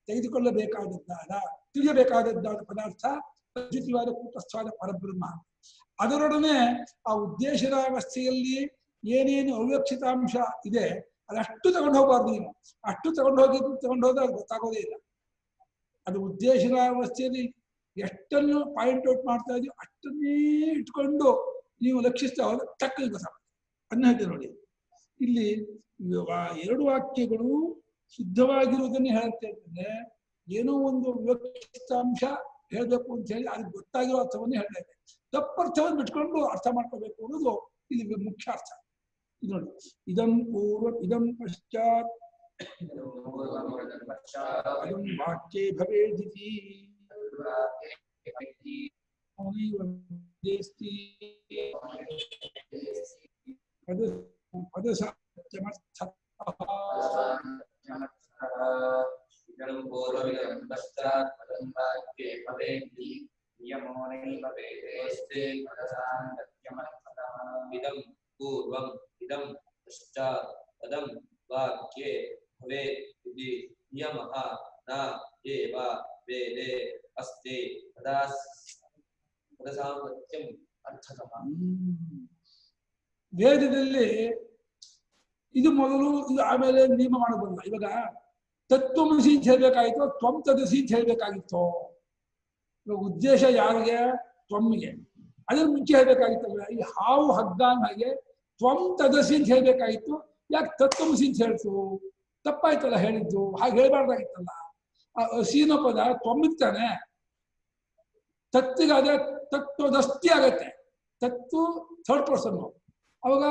ತೆಗೆದುಕೊಳ್ಳಬೇಕಾದದ್ದಲ್ಲ, ತಿಳಿಯಬೇಕಾದದ್ದಾದ ಪದಾರ್ಥ ಅದ್ವಿತೀಯವಾದ ಕೂಟಸ್ಥವಾದ ಪರಬ್ರಹ್ಮ. ಅದರೊಡನೆ ಆ ಉದ್ದೇಶನಾವಸ್ಥೆಯಲ್ಲಿ ಏನೇನು ಅವ್ಯವಕ್ಷಿತಾಂಶ ಇದೆ ಅದಷ್ಟು ತಗೊಂಡು ಹೋಗಬಾರ್ದು. ನೀವು ಅಷ್ಟು ತಗೊಂಡೋದ್ರೆ ಅದು ಗೊತ್ತಾಗೋದೇ ಇಲ್ಲ. ಅದು ಉದ್ದೇಶನಾವಸ್ಥೆಯಲ್ಲಿ ಎಷ್ಟನ್ನು ಪಾಯಿಂಟ್ ಔಟ್ ಮಾಡ್ತಾ ಇದೆಯೋ ಅಷ್ಟನ್ನೇ ಇಟ್ಕೊಂಡು ನೀವು ಲಕ್ಷಿಸ್ತಾ ಹೋದ್ರೆ ಟಕ್ಕಲ್ಲಿ ಗೊತ್ತಾಗುತ್ತೆ. ಅನ್ನ ಹೇಳ್ತೀವಿ ನೋಡಿ, ಇಲ್ಲಿ ಎರಡು ವಾಕ್ಯಗಳು ಸಿದ್ಧವಾಗಿರುವುದನ್ನೇ ಹೇಳುತ್ತೆ ಅಂತಂದ್ರೆ ಏನೋ ಒಂದು ವಿವಕ್ಷಿತಾಂಶ ಹೇಳ್ಬೇಕು ಅಂತ ಹೇಳಿ ಅದಕ್ಕೆ ಗೊತ್ತಾಗಿರೋ ಅರ್ಥವನ್ನೇ ಹೇಳ್ತಾ ಇದೆ. ತಪ್ಪರ್ಥವನ್ನು ಬಿಟ್ಕೊಂಡು ಅರ್ಥ ಮಾಡ್ಕೋಬೇಕು ಅನ್ನೋದು ಇಲ್ಲಿ ಮುಖ್ಯ ಅರ್ಥ. ಇದು ನೋಡಿ, ಇದಂ ಪೂರ್ವ ಇದಂ ಪಶ್ಚಾತ್ ಅದಂ ವಾಕ್ಯೇ ಭವೇದಿತಿ
ಇದಂ ಪೂರ್ವಂ ಇದಂ ಪಶ್ಚಾತ್ ಪದಂ ವಾಕ್ಯೆ ಭವೇತ್ ಇತಿ ನಿಯಮಃ ನ ಏವ ವೇದೆ ಅಸ್ತಿ ಪದಸಾಂಗತ್ಯಂ ಅರ್ಥತಃ.
ವೇದದಲ್ಲಿ ಇದು ಮೊದಲು, ಇದು ಆಮೇಲೆ ನಿಯಮ ಮಾಡಬಲ್ಲ. ಇವಾಗ ತತ್ವಮಸಿ ಅಂತ ಹೇಳ್ಬೇಕಾಗಿತ್ತು, ತ್ವಂ ತದಸಿ ಅಂತ ಹೇಳ್ಬೇಕಾಗಿತ್ತು. ಇವಾಗ ಉದ್ದೇಶ ಯಾರಿಗೆ? ತ್ವಮ್ಮಿಗೆ. ಅದ್ರ ಮುಂಚೆ ಹೇಳ್ಬೇಕಾಗಿತ್ತಲ್ಲ. ಈ ಹಾವು ಹಗ್ಗ ಹಾಗೆ ತ್ವಂ ತದಸಿ ಅಂತ ಹೇಳ್ಬೇಕಾಗಿತ್ತು. ಯಾಕೆ ತತ್ವಮಸಿ ಅಂತ ಹೇಳ್ತು? ತಪ್ಪಾಯ್ತಲ್ಲ ಹೇಳಿದ್ದು, ಹಾಗೆ ಹೇಳ್ಬಾರ್ದಾಗಿತ್ತಲ್ಲ. ಆ ಹಸಿನ ಪದ ತ್ವಮ್ಮಿಗ್ತಾನೆ, ತತ್ತಿಗಾದ್ರೆ ತತ್ವದಸ್ತಿ ಆಗತ್ತೆ. ತತ್ತು ಥರ್ಡ್ ಪರ್ಸನ್, ಅವಾಗ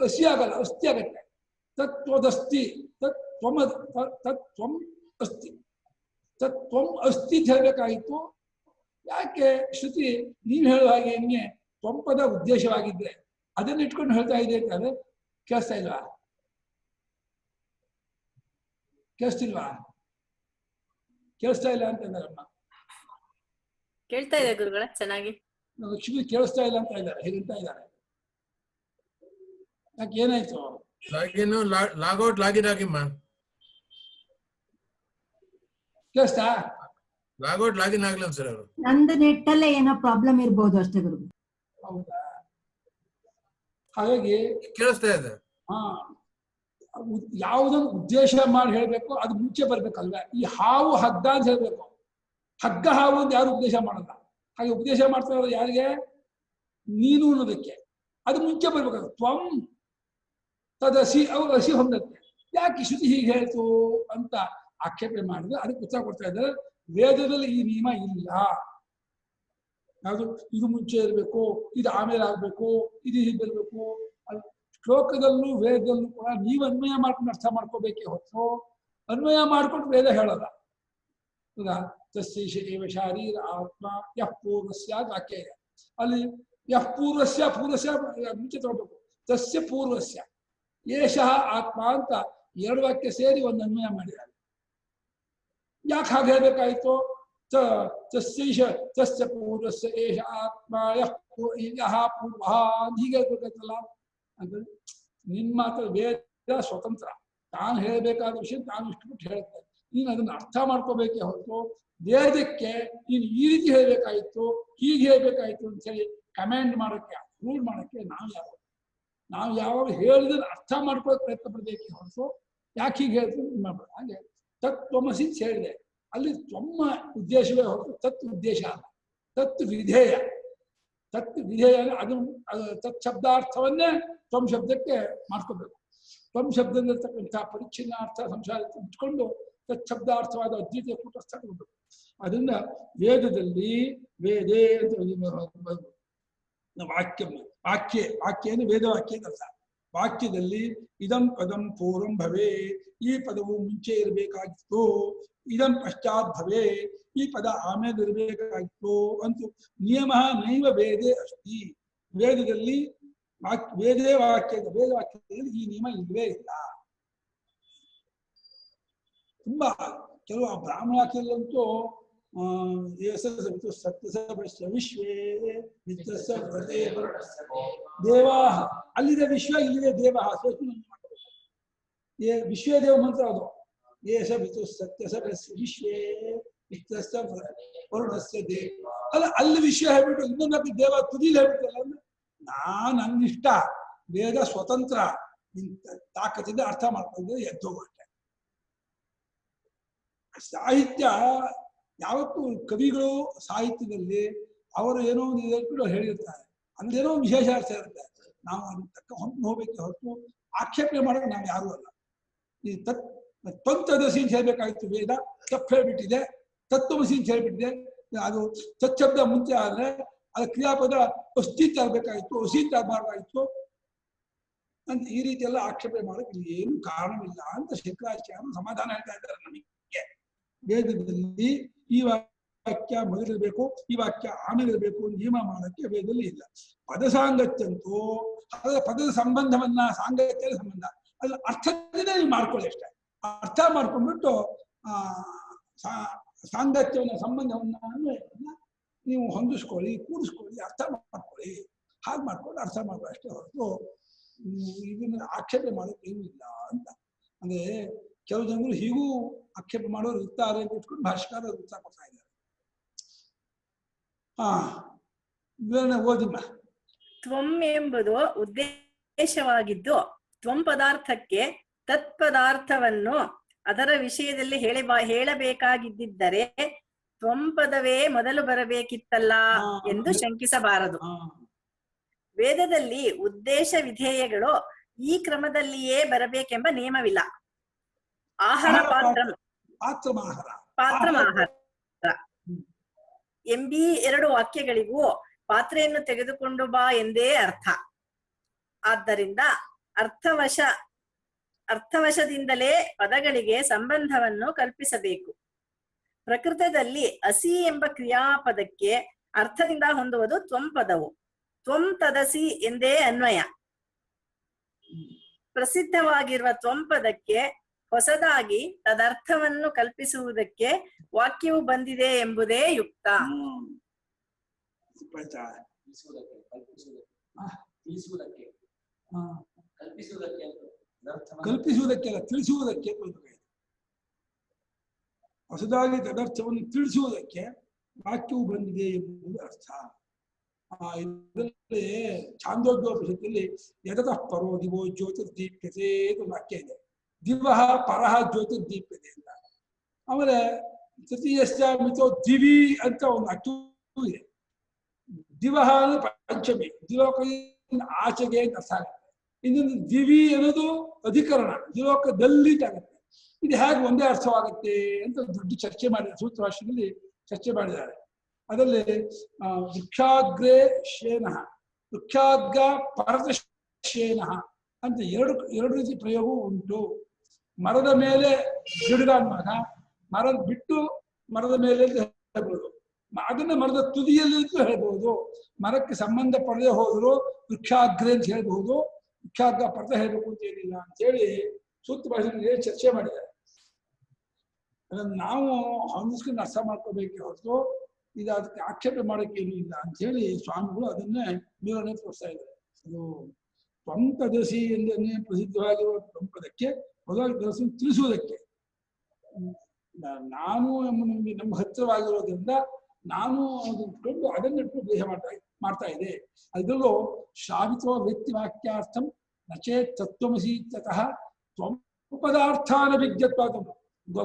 ಹಸಿ ಆಗಲ್ಲ, ಅಸ್ಥಿ ಆಗತ್ತೆ. ತತ್ವದಸ್ತಿ, ತತ್ವಂ ಅಸ್ತಿ, ತತ್ವಂ ಅಸ್ತಿ ಅಂತ ಹೇಳ್ಬೇಕಾಗಿತ್ತು. ಯಾಕೆ ಶ್ರುತಿ ನೀವು ಹೇಳುವ ಹಾಗೆ ನಿಮಗೆ ತ್ವಂಪದ ಉದ್ದೇಶವಾಗಿದ್ರೆ ಅದನ್ನ ಇಟ್ಕೊಂಡು ಹೇಳ್ತಾ ಇದೆ ಅಂತಂದ್ರೆ ಕೇಳಿಸ್ತಾ ಇಲ್ವಾ? ಕೇಳಿಸ್ತಿಲ್ವಾ? ಕೇಳಿಸ್ತಾ ಇಲ್ಲ ಅಂತ ಇದ್ದಾರಮ್ಮ.
ಕೇಳ್ತಾ ಇದೆ ಗುರುಗಳ ಚೆನ್ನಾಗಿ.
ಲಕ್ಷ್ಮಿ ಕೇಳಿಸ್ತಾ ಇಲ್ಲ ಅಂತ ಇದ್ದಾರೆ, ಹೇಗಂತ ಇದ್ದಾರೆ. ಯಾಕೆ ಏನಾಯ್ತು?
ಲಾಗಿನ್ ಲಾಗೌಟ್ ಲಾಗಿನ್ ಆಗಿಮ್ಮ.
ಕೇಳಿಸ್ತಾ?
ಲಾಗೌಟ್ ಲಾಗಿನ್ ಆಗ್ಲಿ ಸರ್ ಅವರು.
ನಂದು ನೆಟ್ ಅಲ್ಲೇ ಏನೋ ಪ್ರಾಬ್ಲಮ್ ಇರ್ಬೋದು ಅಷ್ಟೇ ಗುರು.
ಹೌದಾ? ಹಾಗಾಗಿ
ಕೇಳಿಸ್ತಾ ಇದೆ.
ಯಾವುದನ್ನು ಉದ್ದೇಶ ಮಾಡಿ ಹೇಳ್ಬೇಕು ಅದು ಮುಂಚೆ ಬರ್ಬೇಕಲ್ವೇ? ಈ ಹಾವು ಹಗ್ಗ ಅಂತ ಹೇಳ್ಬೇಕು. ಹಗ್ಗ ಹಾವು ಅಂತ ಯಾರು ಉಪದೇಶ ಮಾಡಲ್ಲ. ಹಾಗೆ ಉಪದೇಶ ಮಾಡ್ತಾ ಇರೋದು ಯಾರಿಗೆ? ನೀನು ಅನ್ನೋದಕ್ಕೆ. ಅದು ಮುಂಚೆ ಬರ್ಬೇಕು. ತ್ವಂ ತದಸಿ, ಅವ್ರು ಹಸಿ ಹೊಂದತ್ತೆ. ಯಾಕೆ ಶ್ರುತಿ ಹೀಗೆ ಹೇಳ್ತು ಅಂತ ಆಕ್ಷೇಪಣೆ ಮಾಡಿದ್ರೆ ಅದಕ್ಕೆ ಉತ್ತರ ಕೊಡ್ತಾ ಇದ್ದಾರೆ. ವೇದದಲ್ಲಿ ಈ ನಿಯಮ ಇಲ್ಲ. ಯಾವುದು ಇದು ಮುಂಚೆ ಇರಬೇಕು, ಇದು ಆಮೇಲೆ ಆಗ್ಬೇಕು, ಇದು ಹೀಗೆ ಬರ್ಬೇಕು. ಶ್ಲೋಕದಲ್ಲೂ ವೇದದಲ್ಲೂ ಕೂಡ ನೀವು ಅನ್ವಯ ಮಾಡ್ಕೊಂಡು ಅರ್ಥ ಮಾಡ್ಕೋಬೇಕೇ ಹೊತ್ತು ಅನ್ವಯ ಮಾಡ್ಕೊಂಡು ವೇದ ಹೇಳಲ್ಲ. ಹೌದಾ? ತಸ್ಯೈಷ ಏವ ಶಾರೀರ ಆತ್ಮ ಯಃ ಪೂರ್ವಸ್ಯ ವಾಕ್ಯ ಇದೆ. ಅಲ್ಲಿ ಯಃ ಪೂರ್ವಸ್ಯ ಮುಂಚೆ ತಗೋಬೇಕು. ತಸ್ಯ ಪೂರ್ವಸ್ಯ ಏಷಃ ಆತ್ಮ ಅಂತ ಎರಡು ವಾಕ್ಯ ಸೇರಿ ಒಂದು ಅನ್ವಯ ಮಾಡಿದ್ದಾರೆ. ಯಾಕೆ ಹಾಗೆ ಹೇಳ್ಬೇಕಾಯ್ತು? ತಸ್ಯ ಪೂರ್ವಸ್ಯ ಏಷ ಆತ್ಮ ಯಃ ಪೂರ್ವ ಹೀಗೆ ಹೇಳ್ಬೇಕಾಯ್ತಲ್ಲ ಅಂತ. ನಿನ್ ಮಾತ್ರ ವೇದ ಸ್ವತಂತ್ರ, ತಾನು ಹೇಳಬೇಕಾದ ವಿಷಯ ತಾನು ಇಷ್ಟಪಟ್ಟು ಹೇಳುತ್ತೆ. ನೀನು ಅದನ್ನ ಅರ್ಥ ಮಾಡ್ಕೋಬೇಕೇ ಹೊರತು ವೇದಕ್ಕೆ ನೀನು ಈ ರೀತಿ ಹೇಳ್ಬೇಕಾಯ್ತು ಹೀಗೆ ಹೇಳ್ಬೇಕಾಯ್ತು ಅಂತ ಹೇಳಿ ಕಮೆಂಡ್ ಮಾಡೋಕ್ಕೆ ರೂಲ್ ಮಾಡೋಕ್ಕೆ ನಾವು ಯಾವಾಗ ಹೇಳಿದ್ರೆ ಅರ್ಥ ಮಾಡ್ಕೊಳ್ಳೋಕೆ ಪ್ರಯತ್ನ ಪಡಬೇಕೆ ಹೊರತು ಯಾಕೆ ಹೀಗೆ ಹೇಳ್ತೀವಿ ಮಾಡ್ಬೋದು. ಹಾಗೆ ತತ್ವಮಸಿ ಹೇಳಿದೆ, ಅಲ್ಲಿ ತ್ವಮ್ಮ ಉದ್ದೇಶವೇ ಹೊರತು ತತ್ ಉದ್ದೇಶ ಅಲ್ಲ, ತತ್ ವಿಧೇಯ. ತತ್ ವಿಧೇಯ ಅದು ತತ್ ಶಬ್ದಾರ್ಥವನ್ನೇ ತ್ವಂ ಶಬ್ದಕ್ಕೆ ಮಾಡ್ಕೋಬೇಕು. ತ್ವಂ ಶಬ್ದದಲ್ಲಿರ್ತಕ್ಕಂಥ ಪರಿಚ್ಛಿನ್ನ ಅರ್ಥ ಸಂಸಾರ ಇಟ್ಕೊಂಡು ತತ್ ಶಬ್ದಾರ್ಥವಾದ ಅದ್ವಿತೀಯ ಕೂಟಸ್ಥ ತಗೋಬೇಕು. ಅದರಿಂದ ವೇದದಲ್ಲಿ ವೇದೇ ವಾಕ್ಯ ವೇದವಾಕ್ಯ ಅಲ್ಲ. ವಾಕ್ಯದಲ್ಲಿ ಇದಂ ಪದಂ ಪೂರ್ವಂ ಭವೇ, ಈ ಪದವು ಮುಂಚೆ ಇರಬೇಕಾಗಿತ್ತು, ಇದಂ ಪಶ್ಚಾತ್ ಭವೇ, ಈ ಪದ ಆಮೇಲೆ ಇರಬೇಕಾಗಿತ್ತು ಅಂತೂ ನಿಯಮ ನೈವ ವೇದೇ ಅಸ್ತಿ. ವೇದದಲ್ಲಿ ವೇದವಾಕ್ಯದಲ್ಲಿ ಈ ನಿಯಮ ಇಲ್ಲವೇ ಇಲ್ಲ. ತುಂಬಾ ಕೆಲವು ಬ್ರಾಹ್ಮಣ ವಾಕ್ಯದಲ್ಲಂತೂ ವಿಶ್ವೇ ದೇವಾ, ಅಲ್ಲಿದೆ ವಿಶ್ವ, ಇಲ್ಲಿದೆ ದೇವ. ವಿಶ್ವೇ ದೇವ ಮಂತ್ರ ಅದು. ವಿಶ್ವೇ ವರುಣಸ್ಯ ದೇವ ಅಲ್ಲ, ಅಲ್ಲಿ ವಿಶ್ವ ಹೇಳ್ಬಿಟ್ಟು ಇನ್ನೊಂದು ದೇವ ತುದಿಲಿ ಹೇಳ್ಬಿಟ್ಟಲ್ಲ. ನನ್ನಿಷ್ಟ, ವೇದ ಸ್ವತಂತ್ರ, ತಾಕತ್ತಿಂದ ಅರ್ಥ ಮಾಡ್ಕೊಂಡು ಎದ್ದೋಗಟ್ಟೆ. ಸಾಹಿತ್ಯ ಯಾವತ್ತೂ ಕವಿಗಳು ಸಾಹಿತ್ಯದಲ್ಲಿ ಅವರು ಏನೋ ಒಂದು ಹೇಳ್ಬಿಟ್ಟು ಹೇಳಿರ್ತಾರೆ, ಅಲ್ಲೇನೋ ವಿಶೇಷ ಅರ್ಥ ಇರುತ್ತೆ. ನಾವು ಅದನ್ನ ತಕ್ಕ ಹೊಂದು ಹೋಗ್ಬೇಕೆ ಹೊರತು ಆಕ್ಷೇಪಣೆ ಮಾಡೋದು ನಾವು ಯಾರು ಅಲ್ಲ. ಈ ತತ್ವಮಸಿ ಅಂತ ಹೇಳ್ಬೇಕಾಗಿತ್ತು, ವೇದ ತಪ್ಪು ಹೇಳ್ಬಿಟ್ಟಿದೆ. ತತ್ವಮಸಿ ಅಂತ ಹೇಳ್ಬಿಟ್ಟಿದೆ. ಅದು ತತ್ಶಬ್ದ ಮುಂಚೆ ಆದ್ರೆ ಅದು ಕ್ರಿಯಾಪದ ಅಸ್ತಿತ್ವ ಆಗ್ಬೇಕಾಗಿತ್ತು, ಅಸಿತ್ ಆಗಬಾರ್ದಾಗಿತ್ತು ಅಂತ ಈ ರೀತಿ ಎಲ್ಲ ಆಕ್ಷೇಪಣೆ ಮಾಡೋಕೆ ಏನು ಕಾರಣವಿಲ್ಲ ಅಂತ ಶಂಕರಾಚಾರ್ಯರು ಸಮಾಧಾನ ಹೇಳ್ತಾ ಇದ್ದಾರೆ ನಮಗೆ. ವೇದದಲ್ಲಿ ಈ ವಾಕ್ಯ ಮೊದಲಿರಬೇಕು, ಈ ವಾಕ್ಯ ಆಮೇಲೆ ಇರಬೇಕು ನಿಯಮ ಮಾಡೋಕ್ಕೆ ವೇದದಲ್ಲಿ ಇಲ್ಲ. ಪದ ಸಾಂಗತ್ಯಂತೂ ಅದರ ಪದದ ಸಂಬಂಧವನ್ನ, ಸಾಂಗತ್ಯದ ಸಂಬಂಧ ಅದ್ರ ಅರ್ಥದಿಂದ ನೀವು ಮಾಡ್ಕೊಳ್ಳಿ ಅಷ್ಟೇ. ಅರ್ಥ ಮಾಡ್ಕೊಂಡ್ಬಿಟ್ಟು ಸಾಂಗತ್ಯವನ್ನ, ಸಂಬಂಧವನ್ನ ನೀವು ಹೊಂದಿಸ್ಕೊಳ್ಳಿ, ಕೂಡಿಸ್ಕೊಳ್ಳಿ, ಅರ್ಥ ಮಾಡ್ಕೊಳ್ಳಿ. ಹಾಗೆ ಮಾಡ್ಕೊಂಡು ಅರ್ಥ ಮಾಡ್ಕೊಳ್ಳಿ ಅಷ್ಟೇ ಹೊರತು ಇದನ್ನ ಆಕ್ಷೇಪಣೆ ಮಾಡೋಕೆ ಏನೂ ಇಲ್ಲ ಅಂತ. ಅಂದ್ರೆ ಕೆಲವು ಜನರು ಹೀಗೂ ಆಕ್ಷೇಪ ಮಾಡೋರು ಇರ್ತಾರೆ ಅಂತ ಇಟ್ಕೊಂಡು ಭಾಷೆಕಾರರು ಉತ್ಸಾಹ ಕೊಡ್ತಾ ಇದ್ದಾರೆ. ವಿವರಣೆ ಓದಿಮ್ಮ.
ತ್ವಂ ಎಂಬುದು ಉದ್ದೇಶವಾಗಿದ್ದು, ತ್ವಂ ಪದಾರ್ಥಕ್ಕೆ ತತ್ಪದಾರ್ಥವನ್ನು ಅದರ ವಿಷಯದಲ್ಲಿ ಹೇಳಬೇಕಾಗಿದ್ದರೆ ತ್ವಂ ಪದವೇ ಮೊದಲು ಬರಬೇಕಿತ್ತಲ್ಲ ಎಂದು ಶಂಕಿಸಬಾರದು. ವೇದದಲ್ಲಿ ಉದ್ದೇಶ ವಿಧೇಯಗಳು ಈ ಕ್ರಮದಲ್ಲಿಯೇ ಬರಬೇಕೆಂಬ ನಿಯಮವಿಲ್ಲ. ಆಹಾರ ಪಾತ್ರಮಾಹಾರ ಎಂಬೀ ಎರಡು ವಾಕ್ಯಗಳಿಗೂ ಪಾತ್ರೆಯನ್ನು ತೆಗೆದುಕೊಂಡು ಬಾ ಎಂದೇ ಅರ್ಥ. ಆದ್ದರಿಂದ ಅರ್ಥವಶದಿಂದಲೇ ಪದಗಳಿಗೆ ಸಂಬಂಧವನ್ನು ಕಲ್ಪಿಸಬೇಕು. ಪ್ರಕೃತದಲ್ಲಿ ಅಸಿ ಎಂಬ ಕ್ರಿಯಾಪದಕ್ಕೆ ಅರ್ಥದಿಂದ ಹೊಂದುವುದು ತ್ವಂ ಪದವು. ತ್ವಂ ತದಸಿ ಎಂದೇ ಅನ್ವಯ. ಪ್ರಸಿದ್ಧವಾಗಿರುವ ತ್ವಂ ಪದಕ್ಕೆ ಹೊಸದಾಗಿ ತದರ್ಥವನ್ನು ಕಲ್ಪಿಸುವುದಕ್ಕೆ ವಾಕ್ಯವು ಬಂದಿದೆ ಎಂಬುದೇ ಯುಕ್ತ.
ಕಲ್ಪಿಸುವುದಕ್ಕೆ ತಿಳಿಸುವುದಕ್ಕೆ ಹೊಸದಾಗಿ ತದರ್ಥವನ್ನು ತಿಳಿಸುವುದಕ್ಕೆ ವಾಕ್ಯವು ಬಂದಿದೆ ಎಂಬುದು ಅರ್ಥ. ಇದರಲ್ಲಿ ಛಾಂದೋಗ್ಯೋಪನಿಷತ್ತಲ್ಲಿ ಯತತಃ ಪರೋ ದಿವೋ ಜ್ಯೋತಿರ್ದೀಪ್ಯತೆ ಅಂತ ವಾಕ್ಯ ಇದೆ. ದಿವಃ ಪರಃ ಜ್ಯೋತಿರ್ದೀಪ್ಯತೆ ಅಂತ. ಆಮೇಲೆ ತೃತೀಯಸ್ಯ ಮಿತೋ ದಿವಿ ಅಂತ ಒಂದು ವಾಕ್ಯವೂ ಇದೆ. ದಿವಹ ಅಂದ್ರೆ ಪಂಚಮಿ, ದಿಲೋಕದಿಂದ ಆಚೆಗೆ ಅಂತ ಅರ್ಥ ಆಗುತ್ತೆ. ಇನ್ನೊಂದು ದಿವಿ ಅನ್ನೋದು ಅಧಿಕರಣ, ದಿಲೋಕದಲ್ಲಿ ಆಗುತ್ತೆ. ಇದು ಹೇಗೆ ಒಂದೇ ಅರ್ಥವಾಗುತ್ತೆ ಅಂತ ದೊಡ್ಡ ಚರ್ಚೆ ಮಾಡಿದ್ದಾರೆ, ಸೂತ್ರಭಾಷ್ಯದಲ್ಲಿ ಚರ್ಚೆ ಮಾಡಿದ್ದಾರೆ. ಅದರಲ್ಲಿ ವೃಕ್ಷಾಗ್ರೇ ಶೇನಃ, ವೃಕ್ಷಾಗ್ರ ಪರತ ಶೇನಃ ಅಂತ ಎರಡು ರೀತಿ ಪ್ರಯೋಗವೂ ಉಂಟು. ಮರದ ಮೇಲೆ ಗಿಡದ ಮರ, ಮರದ ಬಿಟ್ಟು ಮರದ ಮೇಲೆ ಅಂತ ಹೇಳ್ಬೋದು. ಅದನ್ನ ಮರದ ತುದಿಯಲ್ಲಿ ಹೇಳ್ಬಹುದು. ಮರಕ್ಕೆ ಸಂಬಂಧ ಪಡೆದೇ ಹೋದ್ರು ವೃಕ್ಷಾಗ್ರೆ ಅಂತ ಹೇಳ್ಬಹುದು. ಮುಖ್ಯಾರ್ಥ ಪರ್ದ ಹೇಳಬೇಕು ಅಂತ ಏನಿಲ್ಲ ಅಂತ ಹೇಳಿ ಸೂಕ್ತ ಭಾಷೆಯಲ್ಲಿ ಚರ್ಚೆ ಮಾಡಿದ್ದಾರೆ. ಅದನ್ನು ನಾವು ಹೊಂದಿಸ್ಕೊಂಡು ಅರ್ಥ ಮಾಡ್ಕೋಬೇಕೇ ಹೊರತು ಇದು ಅದಕ್ಕೆ ಆಕ್ಷೇಪ ಮಾಡೋಕೆ ಏನೂ ಇಲ್ಲ ಅಂತ ಹೇಳಿ ಸ್ವಾಮಿಗಳು ಅದನ್ನೇ ವಿವರಣೆ ತೋರಿಸ್ತಾ ಇದ್ದಾರೆ. ಅದು ತ್ವಂಪದಸಿ ಎಂದನ್ನೇ ಪ್ರಸಿದ್ಧವಾಗಿರುವ ತ್ವಂಪದಕ್ಕೆ ಹೊಸದಾಗಿ ದರ್ಶನ ತಿಳಿಸುವುದಕ್ಕೆ ನಾನು ನಮಗೆ ನಮ್ಮ ಹತ್ತಿರವಾಗಿರೋದ್ರಿಂದ ನಾನು ಅದನ್ನು ಅದನ್ನಿಟ್ಟು ದೇಹ ಮಾಡ್ತಾ ಇದೆ. ಅದರಲ್ಲೂ ಶ್ರಾವಿತೋ ವ್ಯಕ್ತಿ ವಾಕ್ಯಾರ್ಥಂ ನಚೇ ತತ್ವಮಸಿ ತತಃ ತ್ವಂಪದಾರ್ಥಾನ ವಿಜ್ಞತ್ವಾದ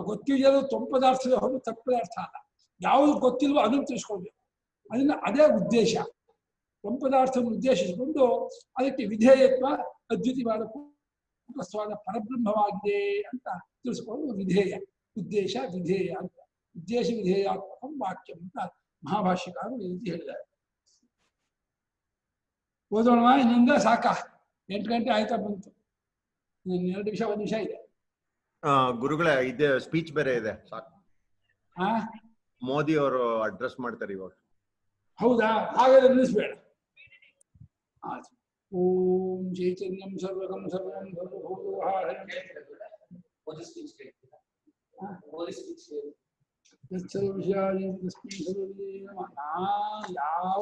ಗೊತ್ತಿದೆಯೋ ತ್ವಂಪದಾರ್ಥದ ಹೊರತು ತತ್ಪದಾರ್ಥ ಅಲ್ಲ. ಯಾವುದು ಗೊತ್ತಿಲ್ವೋ ಅದನ್ನು ತಿಳಿಸ್ಕೊಳ್ಬೇಕು. ಅದೇ ಉದ್ದೇಶ. ತ್ವಂಪದಾರ್ಥವನ್ನು ಉದ್ದೇಶಿಸಿಕೊಂಡು ಅದಕ್ಕೆ ವಿಧೇಯತ್ವ ಅದ್ವಿತೀಯವಾದ ಕೂಟಸ್ಥವಾದ ಪರಬ್ರಹ್ಮವಾಗಿದೆ ಅಂತ ತಿಳಿಸ್ಕೊಂಡು ವಿಧೇಯ, ಉದ್ದೇಶ ವಿಧೇಯ ಅಂತ ಉದ್ದೇಶ ವಿಧೇಯಾತ್ಮಕ ವಾಕ್ಯ ಅಂತ ಮಹಾಭಾಷ್ಯಕಾರರು ಈ ರೀತಿ ಹೇಳಿದ್ದಾರೆ. ಓದೋಣ ಇನ್ನೊಂದ ಸಾಕ? 8 ಗಂಟೆ ಆಯ್ತಾ ಬಂತು. 2 ನಿಮಿಷ 1 ನಿಮಿಷ ಇದೆ.
ಗುರುಗಳೇ ಇದೆ ಸ್ಪೀಚ್ ಬೇರೆ ಇದೆ ಸಾಕು. ಮೋದಿ ಅವರು ಅಡ್ರೆಸ್ ಮಾಡ್ತಾರೆ ಇವಾಗ.
ಹೌದಾ? ಹಾಗಾದ್ರೆ ನಿಲ್ಲಿಸ್ಬೇಡ. ಓಂ ಚೈತನ್ಯಂ ಸರ್ವಗಂ ಸರ್ವಂ ಯಾವ